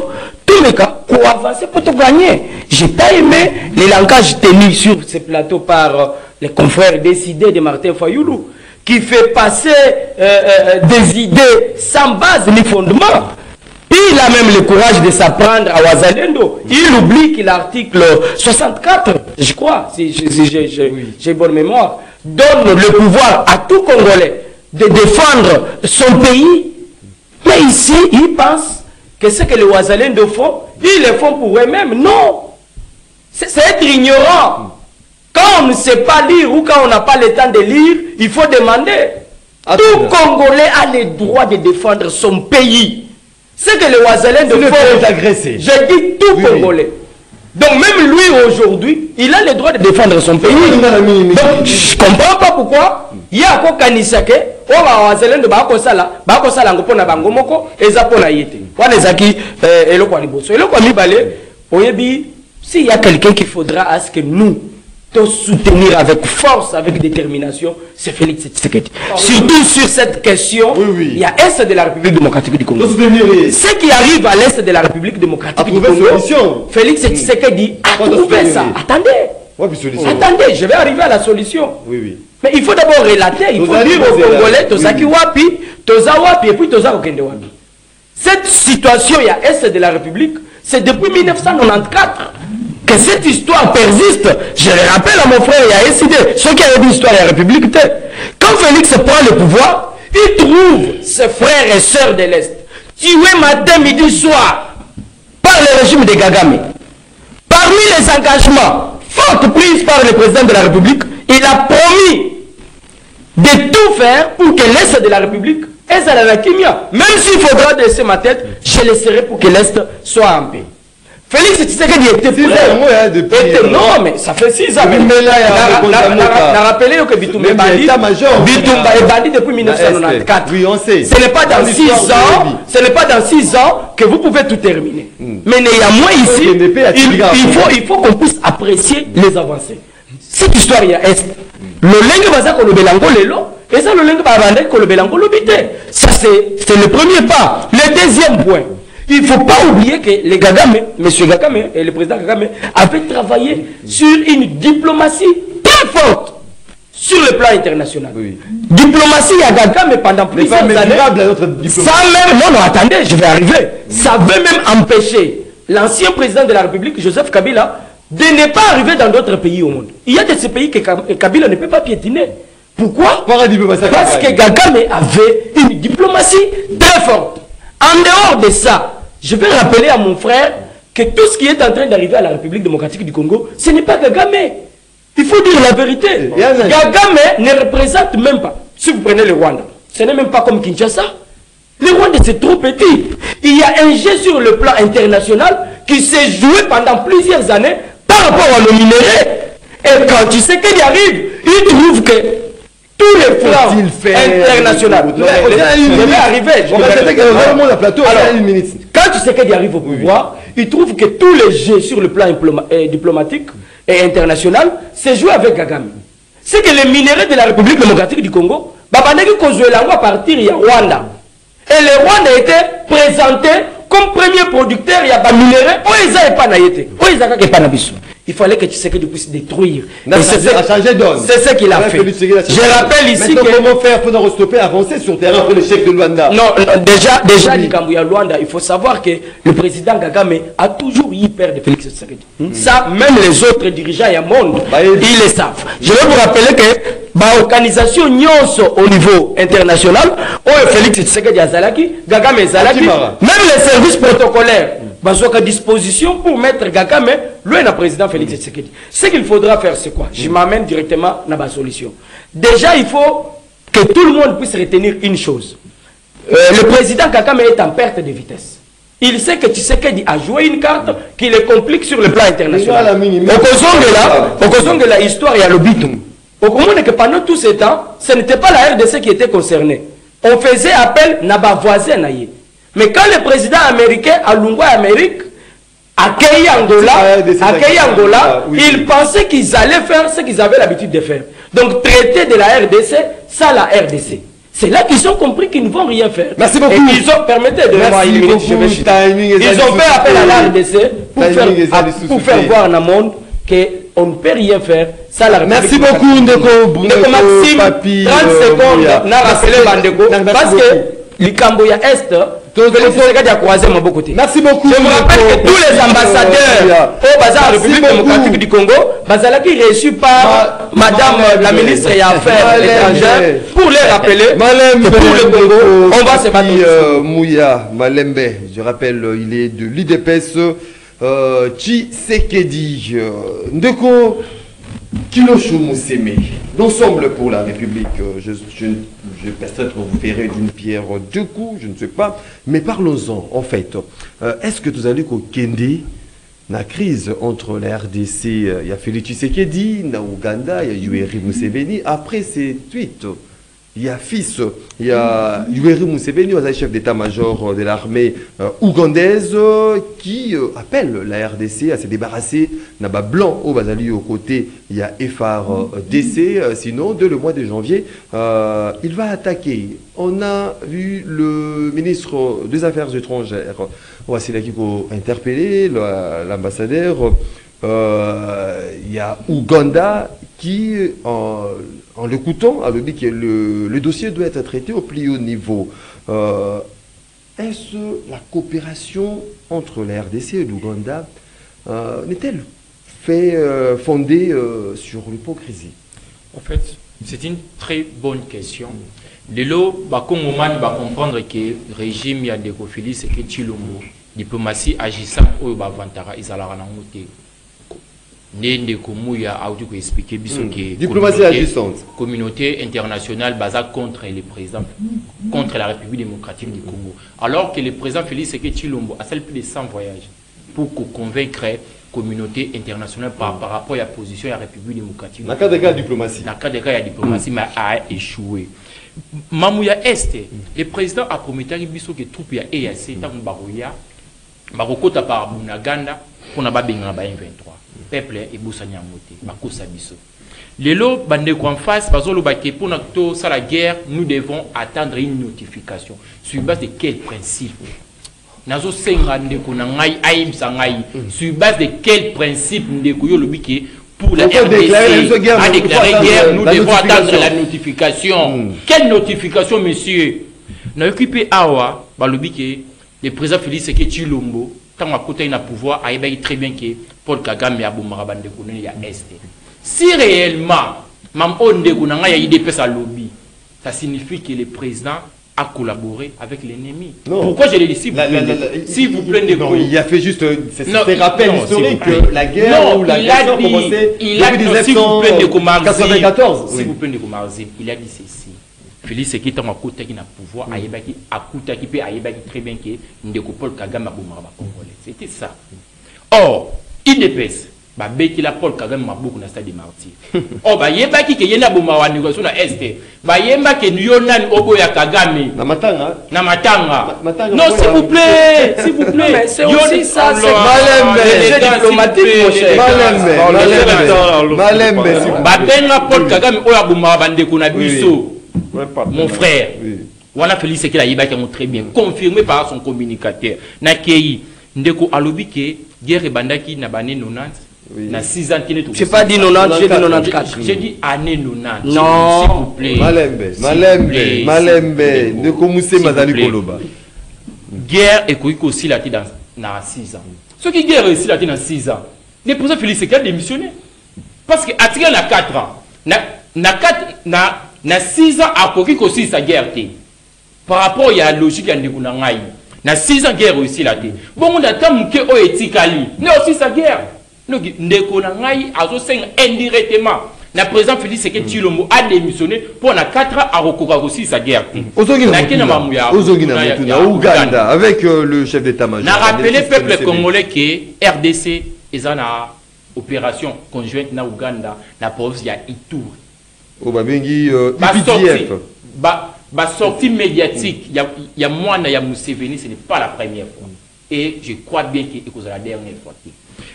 tous les cas pour avancer pour tout gagner. J'ai pas aimé les langages tenus sur ce plateau par les confrères décidés de Martin Fayoulou qui fait passer des idées sans base ni fondement. Il a même le courage de s'apprendre à Ouazalendo. Il oublie que l'article 64, je crois, si j'ai bonne mémoire, donne le pouvoir à tout Congolais de défendre son pays. Mais ici, ils pensent que ce que les Ouazalendo font, ils le font pour eux-mêmes. Non. C'est être ignorant. Quand on ne sait pas lire ou quand on n'a pas le temps de lire, il faut demander. Tout Congolais a le droit de défendre son pays. C'est que les Ouazalendo font agresser. Je dis tout Congolais. Donc même lui aujourd'hui, il a le droit de défendre son pays. Donc je ne comprends pas pourquoi. Il y a un kanisake, Ouazalendo bakosala, bakosala ngopona bangomoko, ezapona yete. Wanezaki eloko liboso. Eloko mibale, oyebi, s'il y a quelqu'un qu'il faudra à ce que nous de soutenir avec force, avec détermination, c'est Félix Tshisekedi. Surtout sur cette question, il y a l'Est de la République démocratique du Congo. Ce qui arrive à l'Est de la République démocratique du Congo, Félix Tshisekedi a trouvé ça. Attendez, je vais arriver à la solution. Mais il faut d'abord relater, il faut dire aux Congolais, Tozaki Wapi, Toza Wapi, et puis Toza Okende Wapi. Cette situation, il y a l'Est de la République, C'est depuis 1994 que cette histoire persiste. Je le rappelle à mon frère, il y a SID, ceux qui avaient dit l'histoire de la République. Quand Félix prend le pouvoir, il trouve ses frères et sœurs de l'Est tués matin, midi, soir par le régime de Kagame. Parmi les engagements forts pris par le président de la République, il a promis de tout faire pour que l'Est de la République ait la kimia. Même s'il faudra laisser ma tête, je laisserai pour que l'Est soit en paix. Félix Tshisekedi était prêt. Non, mais ça fait 6 ans. On a rappelé que Bitumba est bandit depuis 1994. Oui, on sait. Ce n'est pas dans 6 ans, ce n'est pas dans 6 ans que vous pouvez tout terminer. Mais néanmoins ici, il faut qu'on puisse apprécier les avancées. Cette histoire, il y a Est. Le lingue basa ko le belango lelo, et ça le lingue babande ko le belango lobité. Ça c'est le premier pas. Le deuxième point. Il ne faut pas oublier que les Kagame, M. Kagame et le président Kagame avaient travaillé sur une diplomatie très forte sur le plan international. Oui. Diplomatie à Kagame pendant plusieurs années. Ça même, non, attendez, je vais arriver. Ça veut même empêcher l'ancien président de la République, Joseph Kabila, de ne pas arriver dans d'autres pays au monde. Il y a de ces pays que Kabila ne peut pas piétiner. Pourquoi? Parce que Kagame avait une diplomatie très forte. En dehors de ça, je vais rappeler à mon frère que tout ce qui est en train d'arriver à la République démocratique du Congo, ce n'est pas Kagame. Il faut dire la vérité. Kagame ne représente même pas. Si vous prenez le Rwanda, ce n'est même pas comme Kinshasa. Le Rwanda, c'est trop petit. Il y a un jeu sur le plan international qui s'est joué pendant plusieurs années par rapport à nos minéraux. Et quand tu sais qu'il y arrive, il trouve que tous les plans internationaux. Je vais arriver. Quand tu sais qu'il arrive au pouvoir, il trouve que tous les jeux sur le plan diplomatique et international se jouent avec Kagame. C'est que les minéraux de la République démocratique du Congo, à partir du Rwanda. Et le Rwanda était présenté comme premier producteur, il y a des minéraux. Il fallait que tu sais que tu puisses détruire. C'est ce qu'il a fait. Je rappelle ici que... Comment faire pour nous stopper, avancer sur le terrain pour le chef de Luanda? Non, déjà, Luanda, il faut savoir que le président Kagame a toujours eu peur de Félix Tshisekedi. Ça, même les autres dirigeants du monde, ils le savent. Je vais vous rappeler que l'organisation au niveau international, Félix Tshisekedi Azalaki, Kagame Azalaki, même les services protocolaires, à disposition pour mettre Kagame, lui, le président Félix Tshisekedi. Ce qu'il faudra faire, c'est quoi? Je m'amène directement dans ma solution. Déjà, il faut que tout le monde puisse retenir une chose. Le président Kagame est en perte de vitesse. Il sait que Tshisekedi a joué une carte qui le complique sur le plan international. Au cause de la histoire, il y a le bitum. Au commun que pendant tout ce temps, ce n'était pas la RDC qui était concernée. On faisait appel à nos voisins. Mais quand le président américain a l'Ungwa Amérique, accueilli Angola, ils pensaient qu'ils allaient faire ce qu'ils avaient l'habitude de faire. Donc traiter de la RDC, ça la RDC. C'est là qu'ils ont compris qu'ils ne vont rien faire. Merci beaucoup. Et ils ont, permettez de moi une minute, je vais ils ont fait appel à la RDC pour faire voir dans le monde qu'on ne peut rien faire. Ça, la merci beaucoup, Ndeko Maxime, 30 secondes, n'a rappelé Bandeko, parce que le Camboya Est, merci beaucoup. Je me rappelle que tous les ambassadeurs au bazar République démocratique du Congo, qui reçus par Madame la ministre des Affaires étrangères, pour les rappeler que pour le Congo, on va se battre. Mouya Malembe, je rappelle, il est de l'IDPS Tshisekedi. Ndeko Kilosho Mousseme, l'ensemble pour la République, peut-être vous verrez d'une pierre deux coups, je ne sais pas, mais parlons-en en fait. Est-ce que vous allez qu'au Kendi, la crise entre la RDC, il y a Félix Tshisekedi, na Ouganda, il y a Yoweri Museveni, après ces tweets, il y a fils, il y a Yoweri Museveni, chef d'état-major de l'armée ougandaise, qui appelle la RDC à se débarrasser d'un blanc au Bazali au côté. Il y a FARDC, sinon, dès le mois de janvier, il va attaquer. On a vu le ministre des Affaires étrangères, Wassila Kiko, interpellé, l'ambassadeur. Il y a Ouganda qui, en l'écoutant, a dit que le dossier doit être traité au plus haut niveau. Est-ce que vous allez qu'au Kendi, la crise entre la RDC, il y a Félix Tshisekedi, na Ouganda, il y a Yoweri Museveni, après ces tweets, il y a fils, il y a Yoweri Museveni, chef d'état-major de l'armée ougandaise, qui appelle la RDC à se débarrasser d'un blanc au Bazali au côté. Il y a FARDC, sinon, dès le mois de janvier, il va attaquer. On a vu le ministre des Affaires étrangères, Wassila Kiko, interpellé, l'ambassadeur. Il y a Ouganda qui, en l'écoutant, a dit que le dossier doit être traité au plus haut niveau. est-ce la coopération entre la RDC et l'Ouganda n'est-elle fondée sur l'hypocrisie? En fait, c'est une très bonne question. De l'eau, Bakongomani va comprendre que le régime Yandekofili, c'est que Chilombo, diplomatie agissant au Bavantara, ils allaient en monter. Diplomatie agissante. Communauté internationale basée contre les présidents, contre la République démocratique du Congo. Alors que le président Félix Tshisekedi Tshilombo a fait plus de 100 voyages pour convaincre la communauté internationale par rapport à la position de la République démocratique. Dans le cas de la diplomatie. Dans le cas de la diplomatie, mais a échoué. Mamouya Est, le président a promis que les troupes de l'EAC, Marokota par Bunaganda, pour n'a pas bien 23. Peuple et Boussagnamote, Makosa Biso. Lelo, Bandeko en face, parce que pour notre la guerre, nous devons attendre une notification. Sur base de quel principe? Nazo senga ndeko na ngai aimsa ngai. Sur base de quel principe ndeko yo lobiki pour la RDC a déclaré guerre, nous devons attendre la notification. Quelle notification, monsieur? Na occupé awa, balobiki le président Félix Tshisekedi Tshilombo, tant à côté d'un pouvoir, a ébahi très bien que Paul Kagame a boumara de Kouné ya Est. Si réellement, mam onde Kounanga ya IDPS à lobby, ça signifie que le président a collaboré avec l'ennemi. Pourquoi je l'ai dit? S'il vous plaît, non, il a fait juste un rappel historique que la guerre non, ou la guerre a commencé depuis 1994. S'il vous plaît, il a dit ceci. Félix Tshisekedi est en côté qui n'a pouvoir, qui très bien que Ndeko Paul Kagame a boumara congolais. C'était ça. Or, IDPS, qui la Paul Kagame m'a beaucoup dans le stade des martyrs. Or, yeba qui y a boumara négociation na Est. Yeba qui yonan obo ya Kagame. Na matanga. Non, s'il vous plaît, s'il vous plaît. Mais c'est aussi ça, c'est Malembe diplomatique, mon cher. Malembe. Babenga Paul Kagame oya boumara bandeko na biso. Mon frère, Wana Félix Tshisekedi a yeba qui très bien, confirmé par son communicateur. Nakei, ndeko alobi ke guerre bandaki na bané 90, na 6 ans qui n'est tout. J'ai pas dit 90, j'ai dit 94. J'ai dit année 90. Non. S'il vous plaît. Malembe, ndeko Moussé Mazali Koloba. Guerre et koiko aussi la dans 6 ans. Ce qui guerre aussi la dans 6 ans. Le président Félix Tshisekedi a démissionné. Parce que attirer na 4 ans. Na 6 ans à Kokiko aussi sa guerre. Par rapport à la logique de Ndekunangaï. Na 6 ans guerre aussi la té. Bon on attend que o etikali. Mais aussi sa guerre. Ndekunangaï a aussi indirectement. Le président Félix Tshisekedi Tshilombo a démissionné pour na 4 ans à Rokoka aussi sa guerre. Ouganda avec le chef d'état-major. Na rappelé peuple congolais que RDC est en opération conjointe na Ouganda na province ya Ituri. Au Babengi IPDF. Sortie médiatique, il y a moi, il y a Museveni, ce n'est pas la première fois. Et je crois bien que c'est la dernière fois.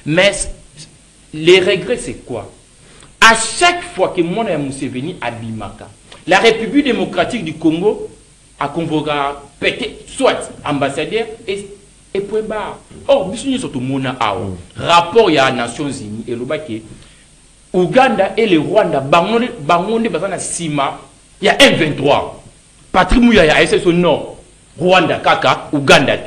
Mais les regrets, c'est quoi? À chaque fois que moi, il y a Museveni à Bimaka, la République démocratique du Congo a convoqué peut-être soit ambassadeur et point barre. Or, nous sommes mona rapport il y a les Nations Unies et le baquet. Ouganda et le Rwanda, Bangonde, Bazana Sima, il y a M23. Patrick Mouya, il y a son nom. Rwanda, Kaka, Ouganda.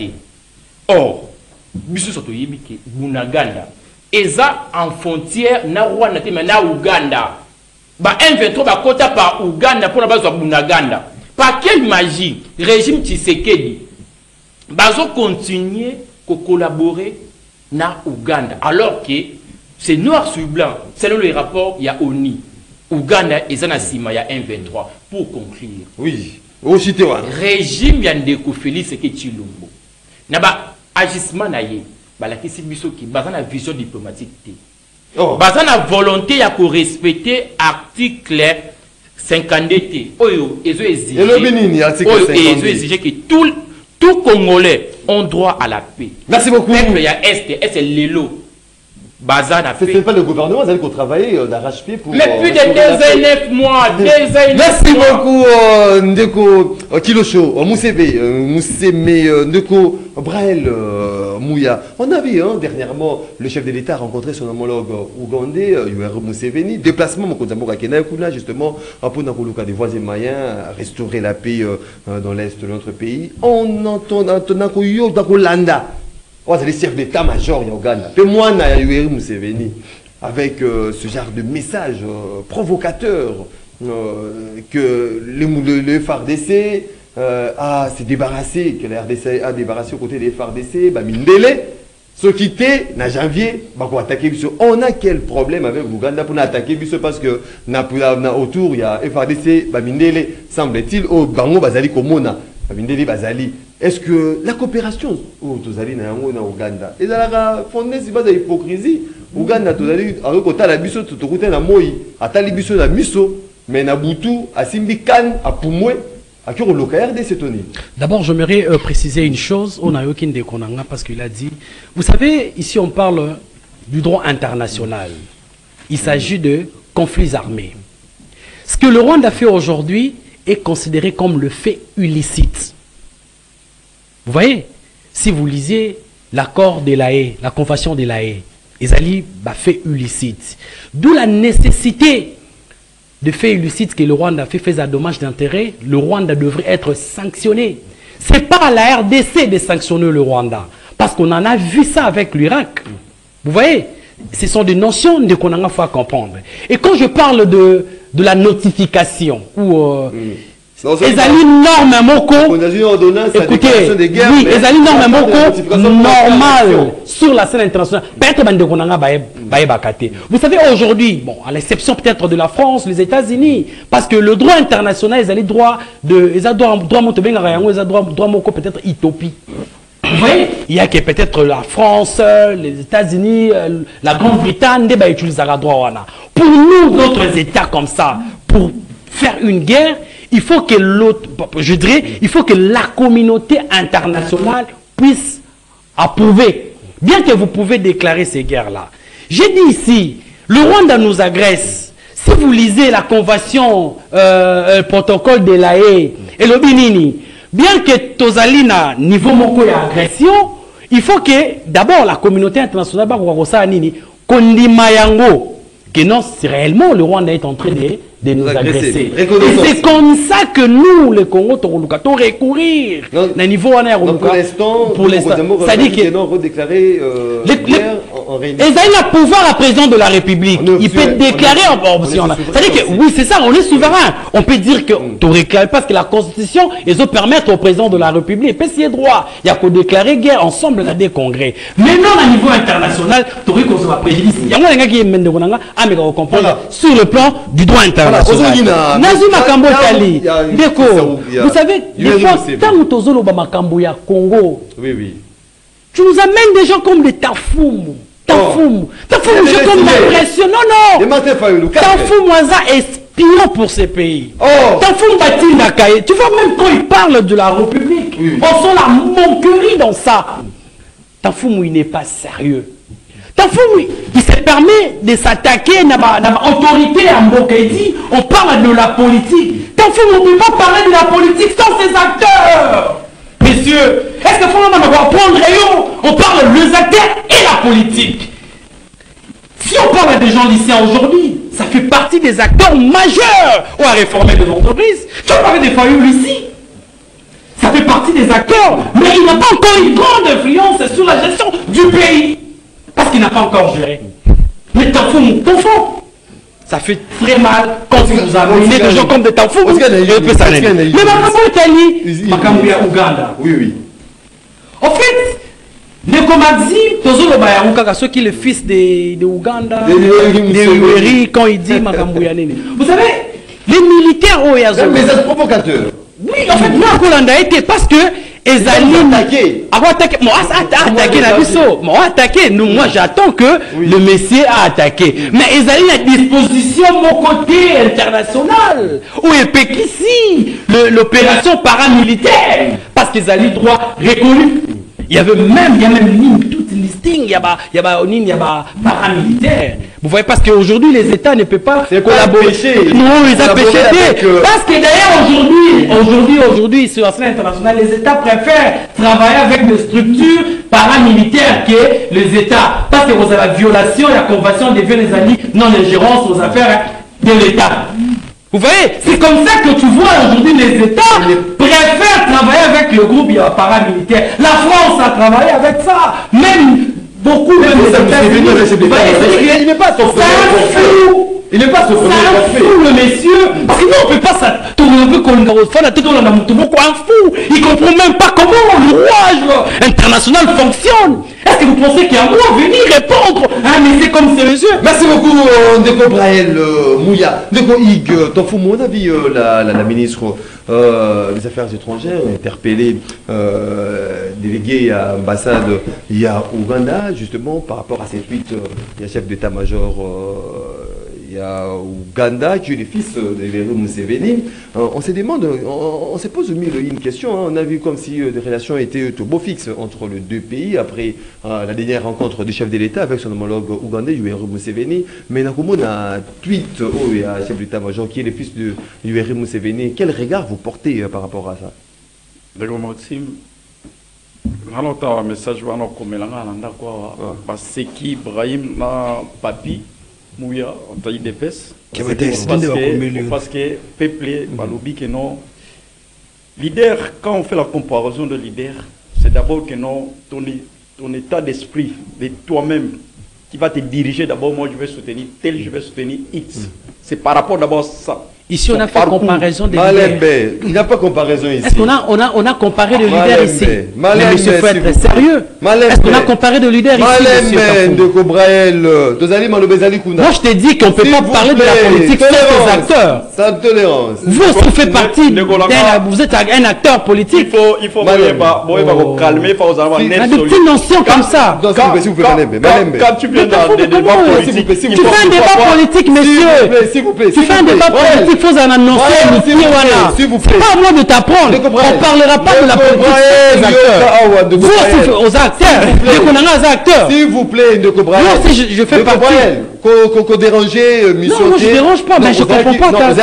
Or, Bissou Soto Yibike, Bunaganda, Eza en frontière, na Rwanda, mais na Ouganda. M23, Kota par Ouganda pour la base de Bunaganda. Par quelle magie, régime Tshisekedi, Bazo continuer à collaborer na Ouganda, alors que c'est noir sur blanc. Selon les rapports, il y a ONI. Ouganda et Zanasima, il y a M23. Pour conclure. Oui. Au Chitewa. Régime Yandeko Félix Tshisekedi Tshilombo. Naba agissement naïe. La question qui base la vision diplomatique. Base la volonté à respecter l'article 52. Oyo, ils ont exigé que tout Congolais ont droit à la paix. Merci beaucoup. Il y a Est, c'est l'élo. Baza n'a C'est fait. pas le gouvernement, c'est qu'on travaille d'arrache-pied pour. Mais plus de 2 ans et 9 mois, 2 ans et 9 Merci mois. beaucoup, Ndeko Kilosho, Mousseme, Ndeko Brael Mouya. On a vu dernièrement le chef de l'État rencontrer son homologue ougandais, Yoweri Museveni. Déplacement, justement, pour des voisins mayens, restaurer la paix dans l'est de notre pays. On entend Landa. Oh, c'est les chefs d'état-major en Ouganda. Et moi, Yoweri Museveni, avec ce genre de message provocateur que le FARDC s'est débarrassé, que la RDC a débarrassé aux côtés des FARDC, Mindele, ce qui était, en janvier, attaquer. On a quel problème avec l'Ouganda pour attaquer parce que autour, il y a FARDC, Mindele, semble-t-il, au Bango Bazali Komona, Mindele Bazali. Est-ce que la coopération au Tozali na Ouganda est fondée sur base d'hypocrisie? Ouganda Tozali a recouté la biso, tout recouté na moi, a tali biso na miso, mais na Boutou, à Simbikan, à Poumoué, à Kiro Loka RDC Tony. D'abord, j'aimerais préciser une chose. On a eu aucune déconanga parce qu'il a dit. Vous savez, ici on parle du droit international. Il s'agit de conflits armés. Ce que le Rwanda fait aujourd'hui est considéré comme le fait illicite. Vous voyez, si vous lisez l'accord de La Haye, la convention de La Haye, Ezali fait illicite. D'où la nécessité de faits illicites que le Rwanda fait à dommage d'intérêt. Le Rwanda devrait être sanctionné. Ce n'est pas à la RDC de sanctionner le Rwanda. Parce qu'on en a vu ça avec l'Irak. Vous voyez, ce sont des notions qu'on a faut comprendre. Et quand je parle de la notification, ou Ezali norme moko, écoutez, oui, Ezali norme moko normal sur la scène internationale. Vous savez, aujourd'hui, bon, à l'exception peut-être de la France, les États-Unis, parce que le droit international, Ezali droit moko peut-être utopie. Vous voyez, il y a que peut-être la France, les États-Unis, la Grande-Bretagne, ils utilisent le droit. Pour nous, d'autres États comme ça, pour faire une guerre, il faut que l'autre, je dirais, il faut que la communauté internationale puisse approuver. Bien que vous pouvez déclarer ces guerres-là. J'ai dit ici, le Rwanda nous agresse. Si vous lisez la convention, le protocole de La Haye et le Binini, bien que Tozalina niveau moko agression, il faut que d'abord la communauté internationale que non, réellement le Rwanda est en train de nous agresser. Et c'est comme ça que nous, les Congo, nous recourir au niveau pour l'instant, c'est-à-dire que redéclarer en réunion. Et il a le pouvoir à président de la République. Il peut déclarer en option. C'est-à-dire que oui, c'est ça, on est souverain. On peut dire que tu réclames parce que la Constitution, ils ont permettre au président de la République, il peut s'y droit. Il y a qu'à déclarer guerre ensemble dans des congrès. Maintenant, à niveau international, tu aurais qu'on soit préjudice. Il y a un gars qui est comprendre sur le plan du droit international. Nazuma Kambo Tali. Vous savez, des fois, tant que tu Makambo ya Congo, tu nous amènes des gens comme des Tafoum. Tafoum, c'est comme l'agression. Non, non. Tafoum, est espion pour ces pays. Tafoum Batil Nakaye. Tu vois, même quand il parle de la République, on sent la monquerie dans ça. Tafoum, il n'est pas sérieux. Tafoum, il se permet de s'attaquer à l'autorité à Mbokedi. On parle de la politique. Tafoum, on ne peut pas parler de la politique sans ses acteurs. Messieurs, est-ce qu'il faut prendre rayon? On parle des acteurs et la politique. Si on parle des gens lycéens aujourd'hui, ça fait partie des acteurs majeurs ou à réformer des entreprises. Tu as parlé des faillots ici. Ça fait partie des acteurs, mais il n'a pas encore une grande influence sur la gestion du pays. Parce qu'il n'a pas encore géré. Mais Tafoum, ça fait très mal quand vous avez des gens comme des Tafoum. Mais Makambo Italie, Makambo Ouganda. Oui. En fait, Ndeko Maxime, ceux qui sont le fils de Ouganda, de Yoweri, quand il dit Makambo Yanene. Vous savez, les militaires au Yazo. Mais c'est provocateur. Oui, en fait, moi, Kolanda a été parce que Ezali attaqué. Moi, attaqué la biso. Moi, attaqué. Nous, moi, j'attends que le Messie a attaqué. Mais Ezali a disposition mon côté international. Où il peut ici l'opération paramilitaire. Parce qu'Ezali droit reconnu. Il y a même toute une liste meeting, il y a paramilitaires. Vous voyez, parce qu'aujourd'hui, les États ne peuvent pas collaborer. Non, ils ont péché. Parce que d'ailleurs, aujourd'hui, sur la scène internationale, les États préfèrent travailler avec des structures paramilitaires que les États. Parce que vous avez la violation et la convention des vieux les alliés, non-ingérence aux affaires de l'État. Vous voyez, c'est comme ça que tu vois aujourd'hui les États préfèrent travailler avec le groupe paramilitaire. La France a travaillé avec ça. Même beaucoup de États-Unis. Il n'est pas son il n'est pas ce fou, le monsieur. Parce que nous, on ne peut pas ça. Il ne comprend même pas comment le rouage international fonctionne. Est-ce que vous pensez qu'il y a un mot à venir répondre? Ah, mais c'est comme ces messieurs. Merci beaucoup, Ndeko Braël Mouya. Ndeko Ig, Tanfou, mon avis, la ministre des Affaires étrangères interpellé délégué à l'ambassade il y a Ouganda, justement, par rapport à cette tweet, il y a chef d'état-major. Il y a Ouganda qui est le fils de Yoweri Museveni. On se demande, on se pose une question. Hein. On a vu comme si des relations étaient turbo fixes entre les deux pays après la dernière rencontre du chef de l'État avec son homologue ougandais, Yoweri Museveni. Mais on a un tweet où il y a un chef d'état-major qui est le fils de Yoweri Museveni. Quel regard vous portez par rapport à ça? D'accord, Maxime. Un message c'est qui Ibrahim na papi Mouya en taille d'épaisse parce que peuple balobi que non leader, quand on fait la comparaison de leader, c'est d'abord que non ton état d'esprit de toi-même qui va te diriger. D'abord moi je vais soutenir tel, je vais soutenir X, c'est par rapport d'abord à ça. Ici, on a fait comparaison des leaders. Il n'y a pas comparaison ici. Est-ce qu'on a comparé le leader ici? Mais monsieur, il faut être sérieux. Est-ce qu'on a comparé de leader ici? Moi, je t'ai dit qu'on ne peut pas parler de la politique sans les acteurs. Sans tolérance. Vous aussi faites partie vous êtes un acteur politique. Il faut calmer, il faut avoir des petites notions comme ça. Quand tu viens dans des débats politiques, tu fais un débat politique, monsieur. Tu fais un débat politique. Il faut en annoncer s'il vous plaît. C'est pas à moi de t'apprendre. On ne parlera pas de la politique aux acteurs. Vous aussi, aux acteurs. S'il vous plaît, moi aussi, je fais partie. Qu'on déranger, mission. Non, je ne dérange pas, mais je ne comprends pas.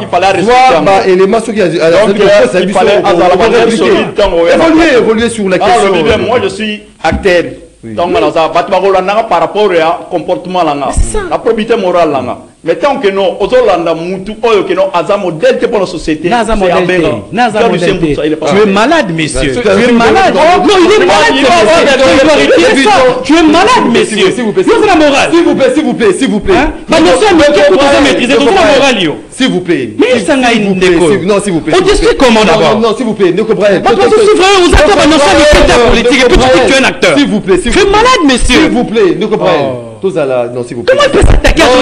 Il fallait évoluer sur la question. Moi, je suis acteur. Donc, par rapport au comportement, la probité morale. Mais tant que nous, aux Hollanda, Moutou, que nous, à modèle pour la société, c'est aberrant. Tu es malade, monsieur. Tu es malade. Non, il est malade. Tu es malade, monsieur. S'il vous plaît. C'est la morale. S'il vous plaît, s'il vous plaît, s'il vous plaît. S'il vous plaît. Mais ça n'a une déco. Non, s'il vous plaît. On te suit comment d'abord? Non, s'il vous plaît. Ne comprenez pas. Parce que vous êtes un politique et puis tu dis que tu es un acteur. S'il vous plaît. Tu es malade, monsieur. S'il vous plaît. Ne comprenez pas. Non, s'il vous plaît. Comment il peut s'attaquer à son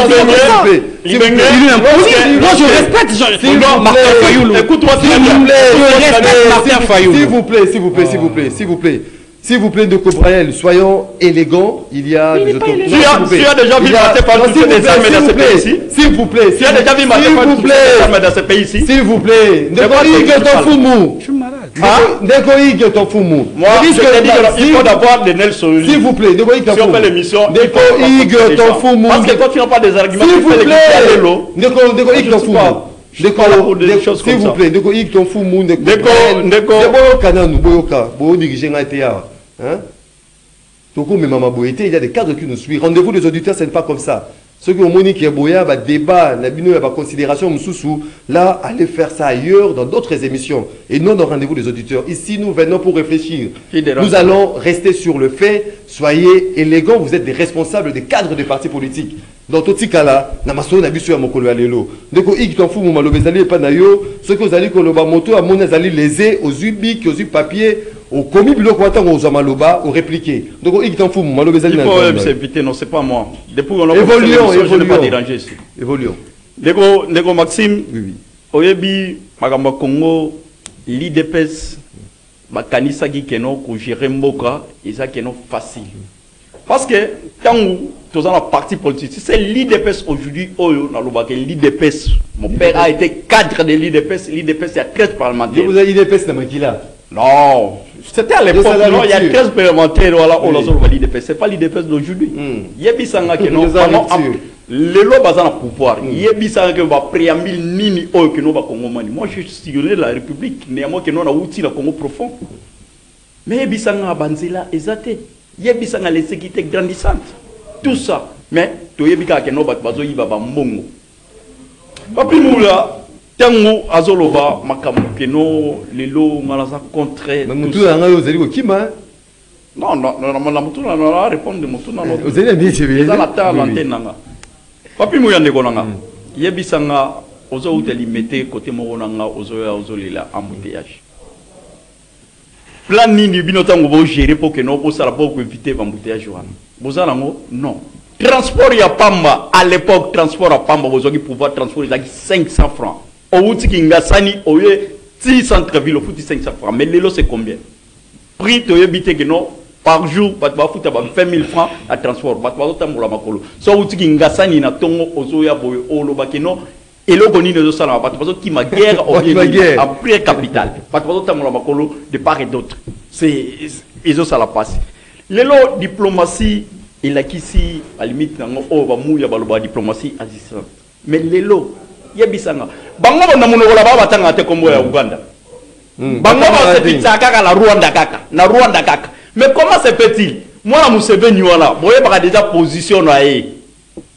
s'il vous plaît. Moi, je respecte Martin Fayoulou. Écoute-moi, je respecte Martin Fayoulou. S'il vous plaît, s'il vous plaît, s'il vous plaît, s'il vous plaît. S'il vous plaît, Ndeko Braël, soyons élégants. Il y a des Tu as déjà vu Martin Fayoulou des armes dans ce pays ici? S'il vous plaît. Tu as déjà vu Martin Fayoulou des armes dans ce pays ici? S'il vous plaît. Ndeko Ig Tanfoumou. Je suis malade. Ndeko Ig Tanfoumou. Moi, je te dis qu'il faut d'abord des Nelson. S'il vous plaît, Ndeko Ig Tanfoumou. Si on fait l'émission, Ndeko Ig Tanfoumou. Parce que toi, tu n'as pas des arguments. S'il vous plaît. Ndeko Ig Tanfoumou. S'il vous plaît, Ndeko Ig Tanfoumou. Ndeko Kananou, Boyoka, Boyo dirigé Ngatea. Il y a des cadres qui nous suivent. Rendez-vous des auditeurs, ce n'est pas comme ça. Ceux qui ont monique qui a débat, considération, là, allez faire ça ailleurs, dans d'autres émissions. Et non dans rendez-vous des auditeurs. Ici, nous venons pour réfléchir. Nous allons rester sur le fait. Soyez élégants, vous êtes des responsables, des cadres des partis politiques. Dans tout ce cas-là, Namaso n'a vu à mon collègue Alelo. Dès que vous t'en fous, mon malobésali et pas nayo, ce que vous allez koloba moto à mon azali lésé, aux ubiques, aux papiers, au commis biloko attend aux amaloba, aux répliqués. Donc il t'en fout, mon malobésali. Il faut s'inviter, non, c'est pas moi. Depuis qu'on a je ne pas déranger ici. Évoluons. Nego Maxime, Oyebi, Magamba Congo, l'IDPS, Bakanisa qui keno, ko gérer Mboka, et ça keno facile. Parce que quand tu as un parti politique, c'est l'IDPS aujourd'hui, l'IDPS. Mon père a été cadre de l'IDPS, l'IDPS est 13 parlementaires. Vous avez l'IDPS dans Makila? Non, C'était à l'époque, non, il y a 13 parlementaires, voilà, on a l'IDPS. C'est pas l'IDPS d'aujourd'hui. Il y a des gens qui n'ont pas le lot basé dans le pouvoir. Il y a des gens qui ont préambule nini ou qui n'ont pas Congo mani. Moi, je suis citoyen de la République, néanmoins qui n'ont pas outil le Congo profond. Mais il y a des gens qui ont banzela exaté. Il y a des gens qui ont la sécurité grandissante. Tout ça. Mais il y a des gens qui n'ont pas besoin de mbongo. Papi Moula. Tango azoloba makambo keno lelo ngalaza contre mais mutu anga yo zeli ko kima non mutu na répondre de mutu na no zeli bien c'est bien la ta l'antenne nanga papi mo yande konanga yebisanga ozo uteli mete côté mo nanga ozo ya ozolila embouteillage plan nini bino tango bo gérer pour que no ko sala pour éviter embouteillage wana bozala ngo non transport ya pamba à l'époque transport à pamba ozoki pouvoir transporter 500 francs. Au Outiki Ngasani, au 6 centre-ville, au foot 500 francs. Mais l'élo, c'est combien? Prix de yébité que non, par jour, tu vas foutre 20 000 francs à transport. Tu vas foutre la makolo. So Outiki Ngasani, na tongo, ozoya boye, olo bakeno, et le goni ne sala pas. Tu vas qui ma guerre, en prix capital. Tu vas foutre la makolo de part et d'autre. C'est, ils ont ça la passe. L'élo, diplomatie, il a qu'ici, à la limite, on va mouiller la diplomatie assistante. Mais l'élo, yebisanga bango na munokola ba batanga te kombo ya Uganda bango ba se pizza kaka la Rwanda kaka mais comment se peut-il moi la Museveni wala boye baka déjà position na e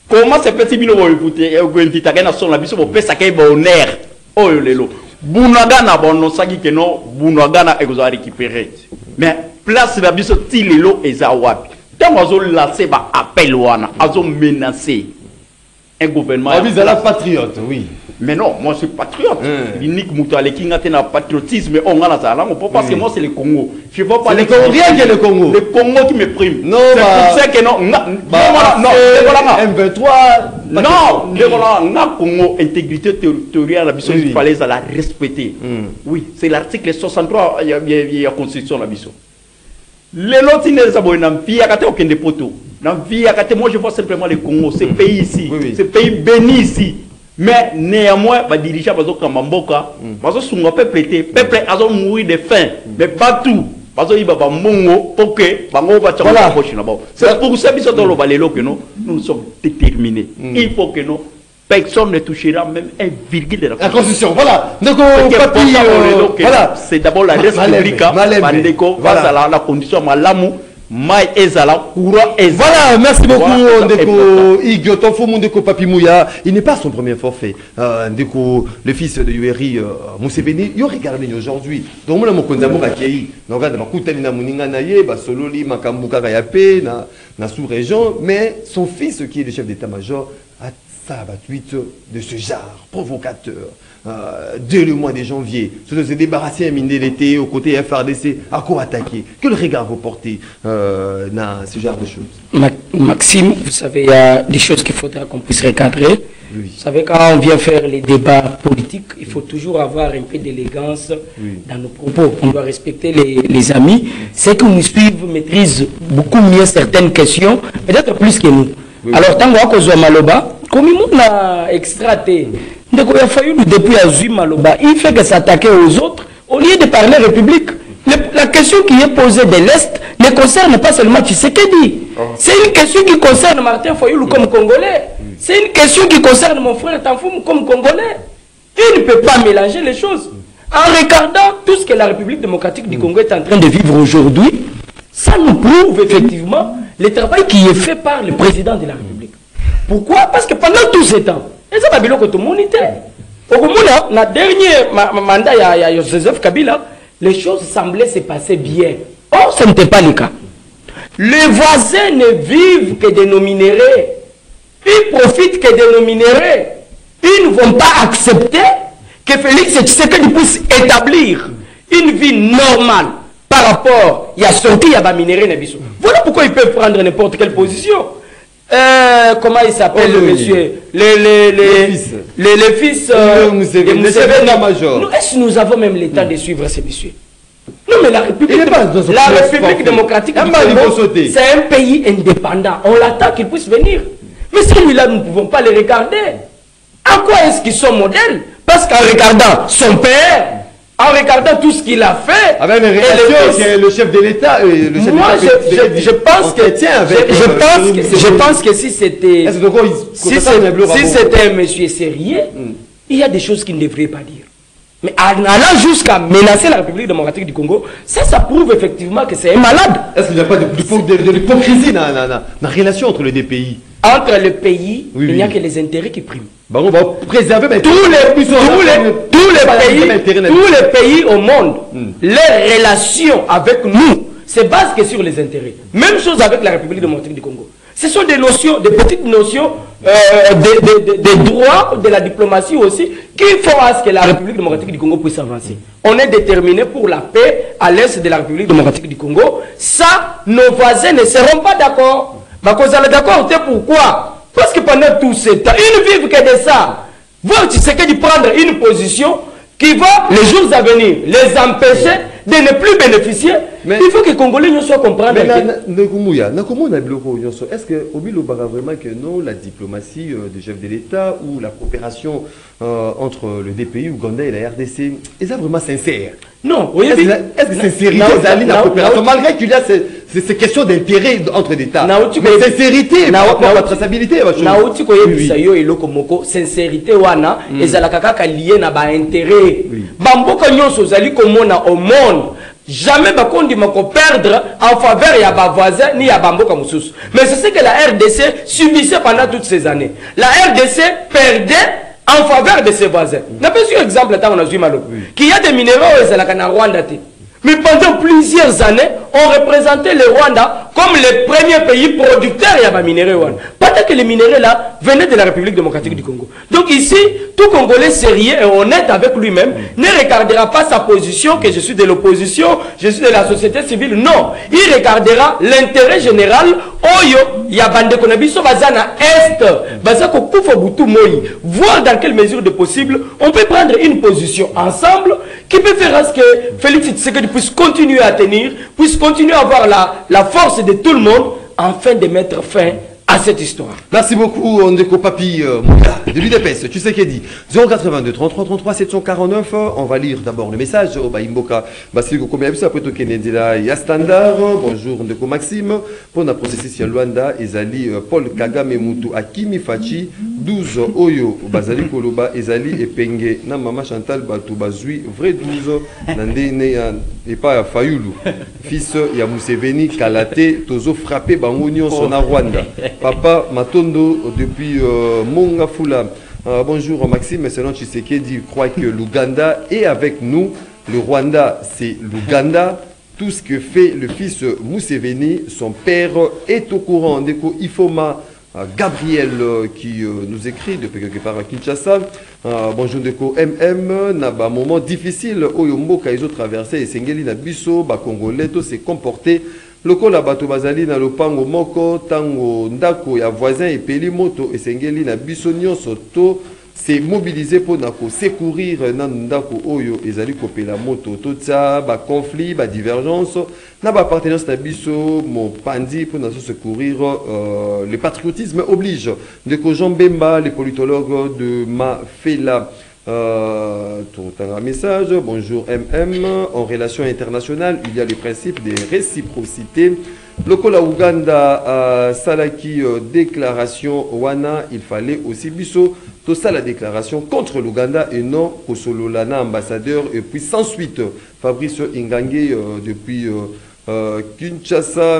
comment se peut-il bino bo écouter e go inviter kana son la biso bo pesa ke bonheur oyo lelo bunagana bono saki ke no bunagana e go récupérer mais place la biso ti lelo eza wapi tango zo lancer ba appel wana azo menacer un gouvernement. Ah, vous êtes la patriote, oui. Mais non, moi je suis patriote. L'unique Moutale qui a un patriotisme, on a la parce que moi c'est le Congo. Je ne vois pas le Congo. Rien que le Congo. Le Congo qui me prime. Non, c'est pour ça que non. M23. Non, le Congo, intégrité territoriale, la mission du palais, à la respecter. Oui, c'est l'article 63, il y a la constitution, la mission. Les lots, ils ne savent pas aucun dépôt. Moi je vois simplement le Congo, ce pays ici, ce pays béni ici. Mais néanmoins, les dirigeants comme Mamboka, ils ont peuple a mourir de faim, mais pas tout. C'est pour ça que nous sommes déterminés. Il faut que nous, personne ne touchera même un virgule de la Constitution. Voilà. Donc, voilà. C'est d'abord la République, la condition malamu. Mai ezala, courant ezala. Voilà, merci beaucoup Ndeko Igyo Tonfo Ndeko Papi Mouya. Il n'est pas son premier forfait. Ndeko, le fils de Yoweri Museveni, il regarde aujourd'hui. Donc, moi, je suis akei. Donc, regarde, makutani na muninga na ye, ba sololi makambuka yape na sous-région, mais son fils qui est le chef d'état-major a ça tweet de ce genre provocateur. Dès le mois de janvier, se débarrasser à miner l'été au côté FRDC, à quoi attaquer? Quel regard vous portez dans ce genre de choses? Maxime, vous savez, il y a des choses qu'il faudra qu'on puisse recadrer. Oui. Vous savez, quand on vient faire les débats politiques, il faut toujours avoir un peu d'élégance dans nos propos. On doit respecter les amis. Ceux qui nous suivent maîtrisent beaucoup mieux certaines questions, peut-être plus que nous. Alors, tant qu'on a Maloba, comme il a extraité, il a fallu depuis Azui Maloba, il fait que s'attaquer aux autres au lieu de parler République. La question qui est posée de l'Est ne concerne pas seulement Tshisekedi. C'est une question qui concerne Martin Fayoulou comme Congolais. C'est une question qui concerne mon frère Tanfoum comme Congolais. Il ne peut pas mélanger les choses. En regardant tout ce que la République démocratique du Congo est en train de vivre aujourd'hui, ça nous prouve effectivement le travail qui est fait par le président de la République. Pourquoi? Parce que pendant tout ce temps, et ça va bien que tout le monde était. Au dernier mandat, il y a Joseph Kabila, les choses semblaient se passer bien. Or, ce n'était pas le cas. Les voisins ne vivent que de nos minéraux. Ils profitent que de nos minéraux. Ils ne vont pas accepter que Félix Tshisekedi puisse établir une vie normale par rapport à sorti il y a des minéraux. Voilà pourquoi ils peuvent prendre n'importe quelle position. Comment il s'appelle le monsieur? Les fils de Museveni. Est-ce que nous avons même le temps de suivre ces messieurs? Non, mais la République démocratique du Congo, c'est un pays indépendant. On l'attend qu'il puisse venir. Mais celui-là, nous ne pouvons pas les regarder. À quoi est-ce qu'ils sont modèles? Parce qu'en regardant son père, en regardant tout ce qu'il a fait. Avec les relations que le chef de l'État, moi, je pense que si c'était un monsieur sérieux, il y a des choses qu'il ne devrait pas dire. Mais en allant jusqu'à menacer la République démocratique du Congo, ça prouve effectivement que c'est un malade. Est-ce qu'il n'y a pas de l'hypocrisie dans la relation entre les deux pays? Entre les pays, il n'y a que les intérêts qui priment. Bon, on va préserver tous les pays au monde, leurs relations avec nous se basent que sur les intérêts. Même chose avec la République démocratique du Congo. Ce sont des notions, des petites notions des droits de la diplomatie aussi qui font à ce que la République démocratique du Congo puisse avancer. On est déterminé pour la paix à l'est de la République démocratique du Congo. Ça, nos voisins ne seront pas d'accord. D'accord, c'est pourquoi? Parce que pendant tout ce temps, ils ne vivent que de ça. Voir tu sais que de prendre une position qui va, les jours à venir, les empêcher de ne plus bénéficier. Mais il faut que les Congolais nous soient comprendre. Est-ce que Obilo Bara vraiment que non, la diplomatie des chefs de l'État ou la coopération entre le DPI, Ouganda et la RDC, est vraiment sincère? Non, est-ce que sincérité, la coopération, malgré qu'il y a ces questions d'intérêt entre l'État, mais sincérité, la traçabilité, sincérité, wana, ezalakaka lié na ba intérêt. Bamboka nyonso zali komona au monde. Jamais Bakondi m'a perdre en faveur de ba voisin ni à Bamboka Moussous. Mais c'est ce que la RDC subissait pendant toutes ces années. La RDC perdait en faveur de ses voisins. N'a pas eu exemple là on a vu malo. Qu'il y a des minéraux au Rwanda. Mais pendant plusieurs années, on représentait le Rwanda comme le premier pays producteur de minéraux. Peut-être que les minéraux là venaient de la République démocratique du Congo. Donc ici, tout Congolais sérieux et honnête avec lui-même ne regardera pas sa position que je suis de l'opposition, je suis de la société civile. Non, il regardera l'intérêt général. Oyo, ya bande konabiso bazana est, bazako kufo butu moi. Voir dans quelle mesure de possible, on peut prendre une position ensemble qui peut faire à ce que Félix Tshisekedi puisse continuer à tenir, puisse continuer à avoir la force de tout le monde, afin de mettre fin à cette histoire. Merci beaucoup, Ondeko Papi de l'UDPS. Tu sais qui dit 082 33 33 749. On va lire d'abord le message. Imboka Basilico Komiabiso après to Kenedila ya standard. Bonjour Ondeko Maxime. Pour la processus Luanda, Ezali Paul Kagame Mutu Akimi Fachi 12 Oyo Bazali Koloba Ezali Epenge na Mama Chantal Batu Bazui vrai 12 Nandene et pas Fayulu fils ya Museveni Kalate Tozo frappé Bangonio son Rwanda. Papa Matondo depuis Mongafula. Bonjour Maxime, mais selon Tshisekedi croit que l'Ouganda est avec nous. Le Rwanda, c'est l'Ouganda. Tout ce que fait le fils Museveni, son père est au courant. Ndeko Ifoma Gabriel qui nous écrit depuis quelque part à Kinshasa. Bonjour Ndeko MM. Naba moment difficile. Oyombo Kaizo traversé et Sengeli Nabiso, Congolais, tout s'est comporté. Loko la bato bazali na lopango moko tango ndako ya voisin et peli moto esengeli na bisonio soto c'est mobilisé pour nako secourir na ndako oyo ezali kopela moto totsa ba conflit ba divergence na ba appartenance na biso mo pandi pour na secourir le patriotisme oblige de ko Jean Bemba les politologues de Mafela. Tout un message. Bonjour MM. En relation internationale, il y a le principe de réciprocité. Lokola Ouganda Salaki déclaration Wana, il fallait aussi biso tout ça la déclaration contre l'Ouganda et non Kosololana ambassadeur et puis sans suite Fabrice Ingange depuis Kinshasa.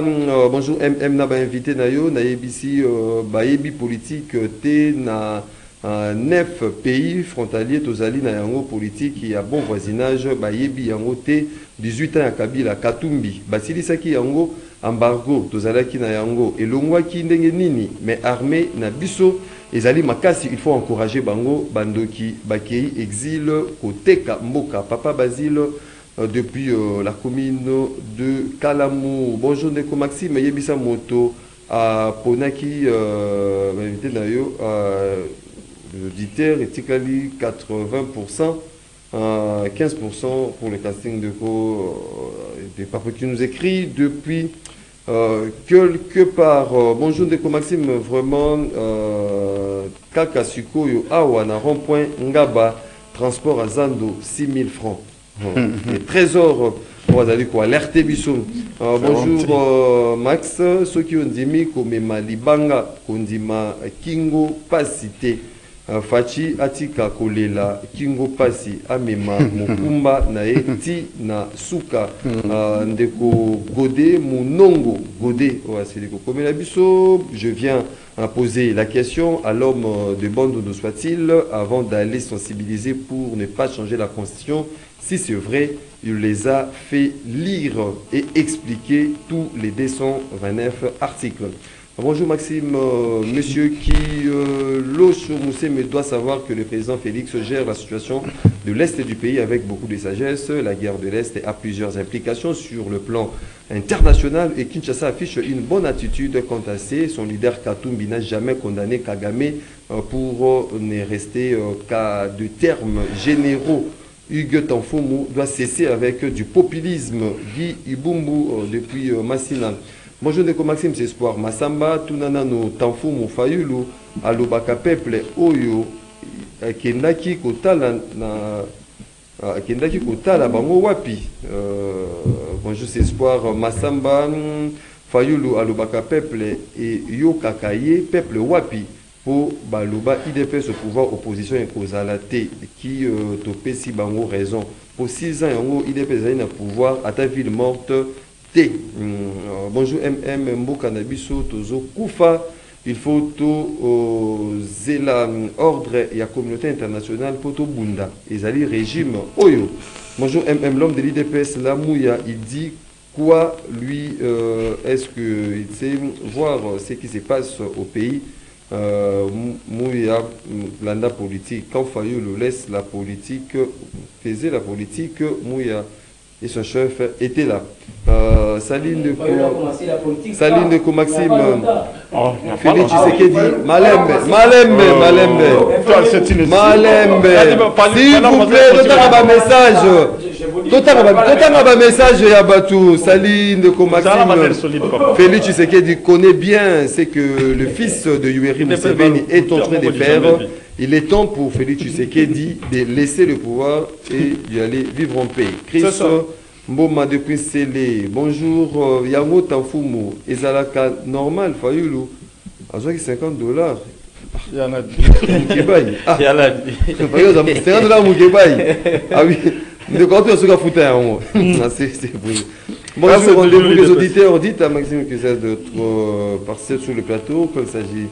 Bonjour MM na ba invité nayo na yebisi ba yebi politique te na 9 pays frontaliers tozali na yango politique ya bon voisinage bayebi yango te 18 ans ya Kabila Katumbi basilisaki yango embargo tozalaki na yango elongwaki ndenge nini mais armée na biso ezali makasi il faut encourager bango bandoki bakei exil koteka mboka Papa Basile depuis la commune de Kalamou. Bonjour Ndeko Maxime yebisa moto à Ponaki invité na yo l'auditeur est égalé 80%, 15% pour le casting de des papas qui nous écrit depuis quelque part. Bonjour Ndeko Maxime, vraiment Kakasuko yo awa na rond-point Ngaba transport à Zando 6000 francs. Les trésors, on va dire quoi, alerter Bissou. Bonjour Max, ceux qui ont dit Komema Libanga, Kondima Kingo Pasité. Fachi atika kolela Kingo Pasi amema Mukumba nae ti na suka ndeko Godé Munongo Godé Komela Bisso. Je viens poser la question à l'homme de bande de soit-il avant d'aller sensibiliser pour ne pas changer la constitution. Si c'est vrai, il les a fait lire et expliquer tous les 229 articles. Bonjour Maxime, monsieur qui Locho Moussé me doit savoir que le président Félix gère la situation de l'Est du pays avec beaucoup de sagesse. La guerre de l'Est a plusieurs implications sur le plan international et Kinshasa affiche une bonne attitude quant à ça. Son leader Katumbi n'a jamais condamné Kagame pour ne rester qu'à de termes généraux. Hugues Tanfoumou doit cesser avec du populisme. Guy Ibumbu depuis Massina. Bonjour Ndeko Maxime, c'est Espoir Massamba, Tunanano Tanfoumou Fayulu, Alobaka Peuple Oyo, Kendaki Kotala Bango Wapi. Bonjour c'est Espoir Massamba, Fayulu, Alobaka Peuple et Yokakaye, Peuple Wapi. Pour Baloba, IDPS au pouvoir, opposition et Kozalate, qui topé si Bango raison. Pour 6 ans, IDPS a un pouvoir à ta ville morte. T. Bonjour MM Mboka Nabiso Tozo Koufa. Il faut tout zéla ordre et la communauté internationale pour tout Bunda. Ils allaient régime Oyo. Bonjour MM l'homme de l'IDPS Lamouya. Il dit quoi lui est-ce qu'il sait voir ce qui se passe au pays? Mouya Landa politique. Quand Fayou le laisse la politique, faisait la politique, Mouya et son chef était là. Saline de Maxime, Félix Tshisekedi, Malembe. S'il vous plaît, d'autant un message. D'autant un message, Yabatou, Saline de Maxime. Félix Tshisekedi connaît bien ce que le fils de Yoweri Museveni est en train de faire. Il est temps pour Félix Tshisekedi de laisser le pouvoir et d'y aller vivre en paix. Chris Mboma depuis Sélé. Bonjour, Yango Tanfoumou. Ezalaka normal, Fayulu. À $50. Yana. Moukébaï. Ah, $50 Moukébaï. Ah oui. De quand tu as ce qu'a foutu à moi. C'est bonjour, rendez-vous les auditeurs. Dites à Maxime que c'est d'être partiel sur le plateau quand il s'agit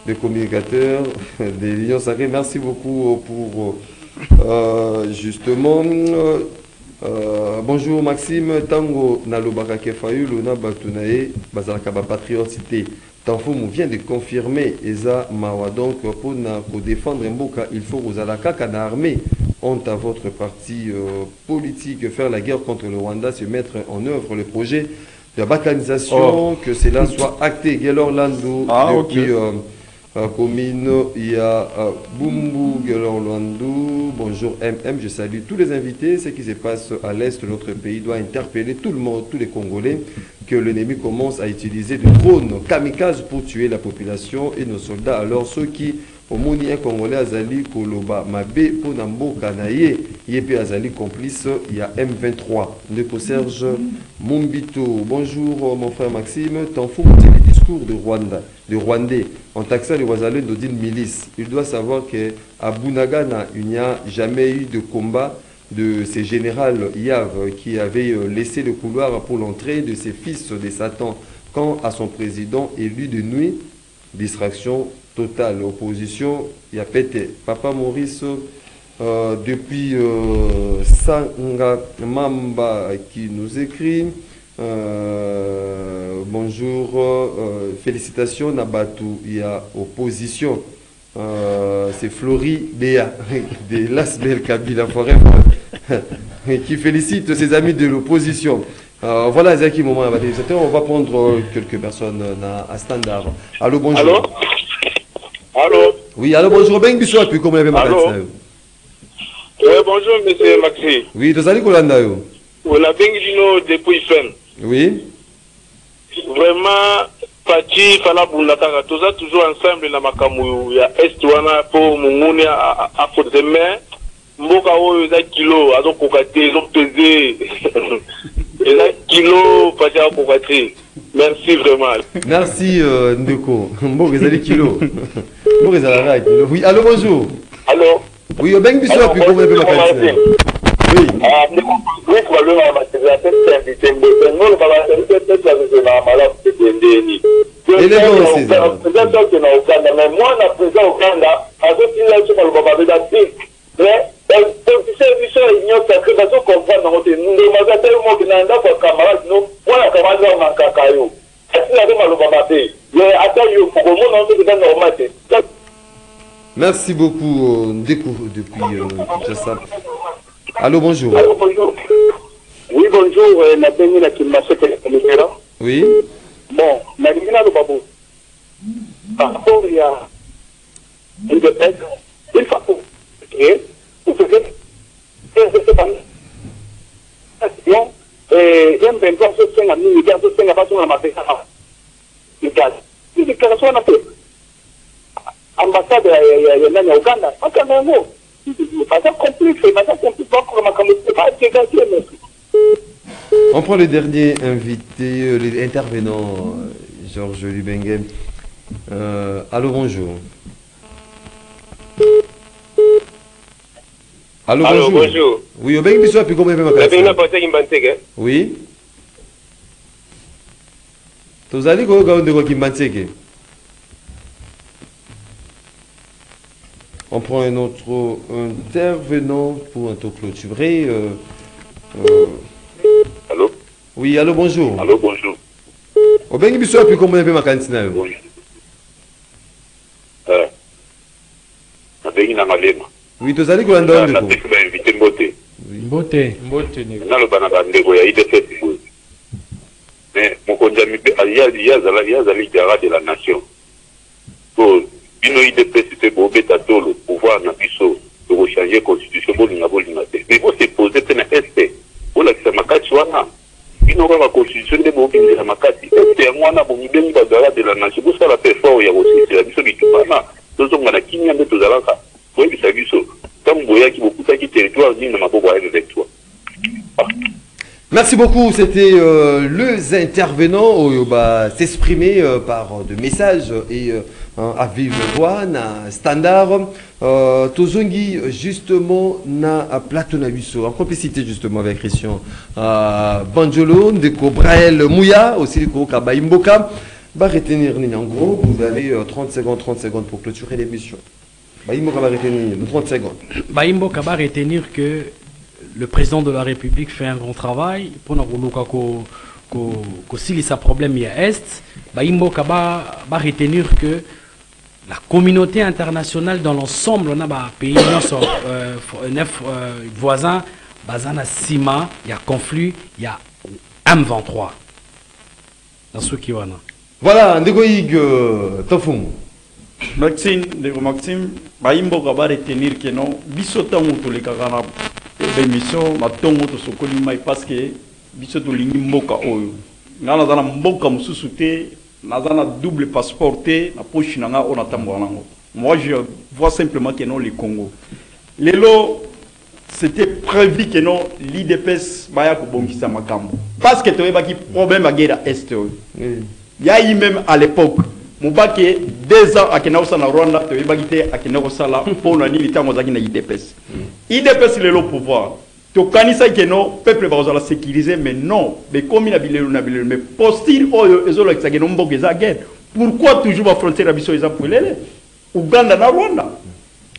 de communicateurs, des lions sacrés. Merci beaucoup pour justement. Bonjour Maxime, Tango Nalobaka Kefayulu na Batunae, Bazalaka Patriote. Tanfoumou vient de confirmer Eza Mawa. Donc pour défendre Mboka, il faut aux Alaka Kana armée honte à votre parti politique faire la guerre contre le Rwanda, se mettre en œuvre le projet de balkanisation, que cela soit acté. Gelor Lando depuis commune, il y a Bumbu Gelor Lando. Bonjour MM, je salue tous les invités. Ce qui se passe à l'est de notre pays doit interpeller tout le monde, tous les Congolais, que l'ennemi commence à utiliser des drones kamikazes pour tuer la population et nos soldats. Alors ceux qui au moni un Congolais Azali Koloba Mabe pour Nambo Kanaye Yépe Azali complice, il y a M23 Ndeko Serge Mumbito. Bonjour mon frère Maxime, t'en fous le discours de Rwandais en taxant les Wazalais d'Odine milice. Il doit savoir qu'à Bunagana il n'y a jamais eu de combat de ces généraux Yav qui avaient laissé le couloir pour l'entrée de ces fils de Satan quand à son président élu de nuit, distraction totale, opposition, il y a pété. Papa Maurice, depuis Sanga Mamba qui nous écrit, bonjour, félicitations Nabatou, il y a opposition. C'est Flori Béa de Lasbel Kabila Forêt qui félicite ses amis de l'opposition. Voilà, Zaki Moment, on va prendre quelques personnes à standard. Allô, bonjour. Allô? Allô? Oui, allô, bonjour, ben Bissou, puis comment vous m'appelez? Oui, bonjour, monsieur Maxi. Oui, tu as dit quoi là? Oui, la Bengino depuis Fen. Oui. Vraiment, Pati, Fala Bundakara, tout ça toujours ensemble dans Makamu, il y a Est, Wana, pour Moumouni, à Fodeme, mboka oyo eza kilo azokoka te ezopese eza kilo pasi akoka te. Merci vraiment. Merci Ndeko. Mboka ezali kilo. Mboka ezalaka kilo. Oui, allô, bonjour. Allô. Oui, ben biso api ko mpe makanisi. Oui. Oui, probablement ma c'est invité nous le baba c'est peut-être la malade c'est Élégant aussi ça. Mais moi la président au Canada a dit là sur le baba de la mais c'est il y a sacré parce qu'on comprend dans notre nous ma tellement que nanda pour camarade nous voilà camarade en kakayo. Est-ce que le baba mais attends yo pour moi non c'est normal. Merci beaucoup Ndeko depuis Kinshasa. Allô, bonjour. Allô, bonjour. Oui, bonjour. La dernière qui m'a fait le Oui. Bon, la dernière, le babou. Par rapport, il y a une dépense. Il faut que vous faites. C'est pas bon. Et j'aime bien voir ce que nous avons fait la façon de la faire. Le gaz. Il dit que ça soit fait. Ambassade ya Uganda. Pas un mot. On prend le dernier invité, l'intervenant, Georges Lubengem. Allô, bonjour. Allô, bonjour. Bonjour. Oui, au Bengue Bissou, puis comment vous m'appelez? Oui. Vous allez go de Kimbanseke. On prend un autre intervenant pour un tour clôturé. Allô? Oui, allô, bonjour. Allô, bonjour. Au Bengue Bissou, puis comment vous m'appelez ma cantine? Oui. Oui, vous allez go dans le invité Mbote. Mbote. Dans le banana ndego ya IDF. Mais mon conjamin il y a de la nation. Pour une IDP c'était pour le pouvoir na biso pour changer constitution bolinga te. Mais vous se poser tena est pour la makati wana. Bino ka constitution de bo binga makati. Est ngwana bo mibengi bazala de la nation. Vous ça la performance ya aussi la biso bitubana. Tozo ngana kinya nde tozalaka. Oui, bisa biso. Comme boya qui beaucoup qui territoire dit na maboko ya avec toi. Merci beaucoup, c'était les intervenants s'exprimer par de messages et à vive voix, na standard, Tozongi justement na plateau na biso, en complicité justement avec Christian Banjolo, Ndeko Brael Mouya, aussi Ndeko Kabaimboka. Va retenir en gros, vous avez 30 secondes pour clôturer l'émission. Baimboka va retenir 30 secondes. Baimboka va retenir que le président de la République fait un grand travail pour que sa problème est est. Baimboka va retenir que la communauté internationale dans l'ensemble, on a pays 9 voisins, Bazana Sima, il y a conflit, il y a M23 dans ce qui est. Voilà, Ndegoïg Tofumu. Maxime, Baimboka va retenir que non, bisota muto le kakana émission matongo to sokoli mai parce que bisoto lingi mboka oyo ngana zana mboka mususu te nazana double passeport te na poche nanga ona tambo nango. Moi je vois simplement que non le Congo lelo c'était prévu que non l'IDPS baya ko bongisa makambo parce que to ebaki problème à guerre est il y a eu même à l'époque Moubake 2 ans à Kenausa na Rwanda to ebaki te à Kenausa pour na nini tango zaki na IDPS. IDPS le pouvoir. To kanisa que non peuple va la sécuriser mais non mais comme il a bilé mais postil oyo ezolo que no mboka za guerre. Pourquoi toujours la frontière biso eza pulele? Uganda na Rwanda.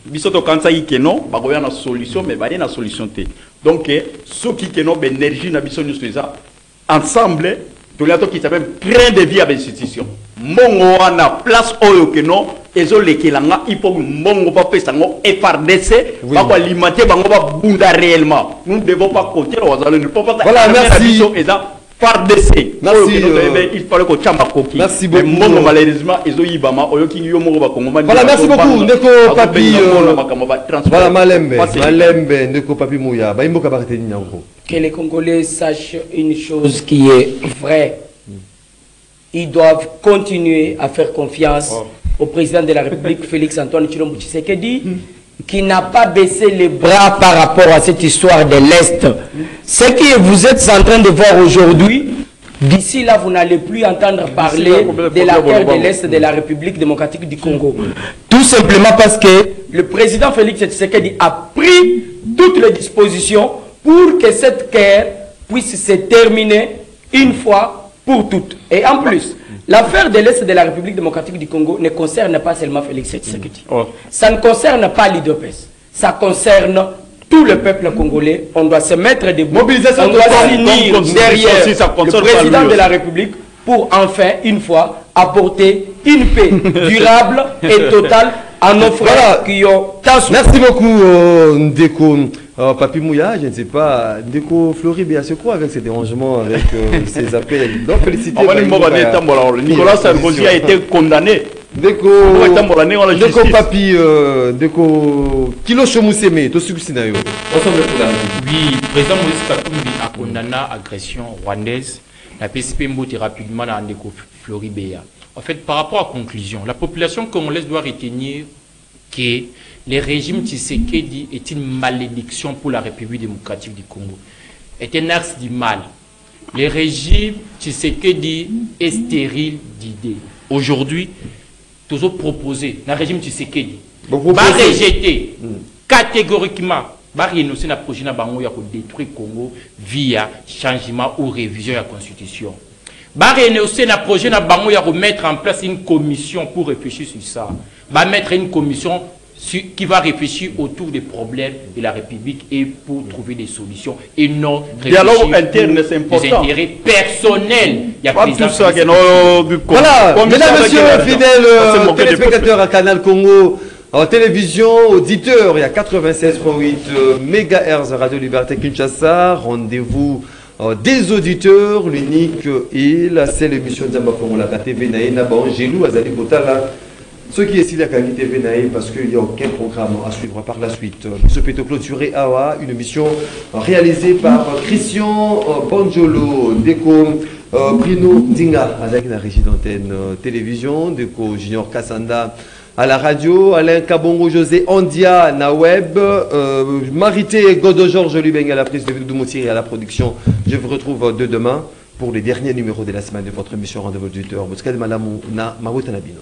Biso to kanisa que non ba koya na solution mais ba na solution te. Donc ceux qui que non énergie na biso nyuso eza ensemble to la to qui s'appelle train de vie avec institution. Mongo wana place oyo que non ezolekelanga il faut mongo pas pesa ngo FRDC pas quoi alimenter bango ba bunda réellement nous ne devons pas compter ne pas voilà merci FRDC merci il fallait que chamba koki merci beaucoup mongo malheureusement ezoyibama oyo kingi yo mongo ba kongomani voilà merci beaucoup Ndeko Papi voilà Malembe Ndeko Papi Mouya Baimboka ba retenir en gros que les Congolais sachent une chose qui est vraie. Ils doivent continuer à faire confiance au président de la République, Félix Antoine Tshilombo Tshisekedi. qui n'a pas baissé les bras par rapport à cette histoire de l'Est. Ce que vous êtes en train de voir aujourd'hui, d'ici là, vous n'allez plus entendre parler de la terre de l'Est de la République démocratique du Congo. Tout simplement parce que le président Félix Tshisekedi a pris toutes les dispositions pour que cette guerre puisse se terminer une fois pour toutes. Et en plus, l'affaire de l'Est de la République démocratique du Congo ne concerne pas seulement Félix Tshisekedi. Ça ne concerne pas l'IDPS. Ça concerne tout le peuple congolais. On doit se mettre debout. Mobilisation, on doit s'unir derrière le président de la République pour enfin, une fois, apporter une paix durable et totale à nos frères qui ont tant souffert. Merci beaucoup, Ndeko. Papi Mouya, je ne sais pas, Ndeko Floribé, je crois, avec ses dérangements, avec ses appels. Donc, féliciter. Nicolas Sarkozy a été condamné. Ndeko Papi, Ndeko Kilo Chomouseme, tout ce que c'est d'ailleurs. Oui, le président Moïse Katumbi a condamné l'agression rwandaise. La PCP Mbote rapidement à Ndeko Floribé. En fait, par rapport à la conclusion, la population congolaise doit retenir que le régime Tshisekedi est une malédiction pour la République démocratique du Congo. Est un axe du mal. Le régime Tshisekedi est stérile d'idées. Aujourd'hui, tous ont proposé, le régime Tshisekedi, va rejeter catégoriquement, va renoncer à projet pour détruire le Congo via changement ou révision de la Constitution. Va renoncer à projet pour mettre en place une commission pour réfléchir sur ça. Va mettre une commission qui va réfléchir autour des problèmes de la République et pour trouver des solutions et non dialogue interne, c'est important. Des intérêts personnels. Il y a tout ça voilà, mesdames, messieurs, fidèles téléspectateurs à Canal Congo, en télévision, auditeurs, il y a 96.8 MHz Radio Liberté Kinshasa. Rendez-vous des auditeurs, l'unique et la seule émission de Zamba Congo, la TV Naïna Bangelou, Azali Botala. Ce qui est ici la qualité Benaï parce qu'il n'y a aucun programme à suivre par la suite. Ce peut clôturer Awa, une émission réalisée par Christian Bonjolo, Ndeko Bruno Dinga, avec la régie d'antenne télévision, Ndeko Junior Kassanda à la radio, Alain Kabongo José Andia na web, Marité Godo Georges Lubeng à la prise de vidéo de Moutiri à la production. Je vous retrouve demain pour les derniers numéros de la semaine de votre émission Rendez-vous auditeur. Boutskad Malamou na Mawutanabino.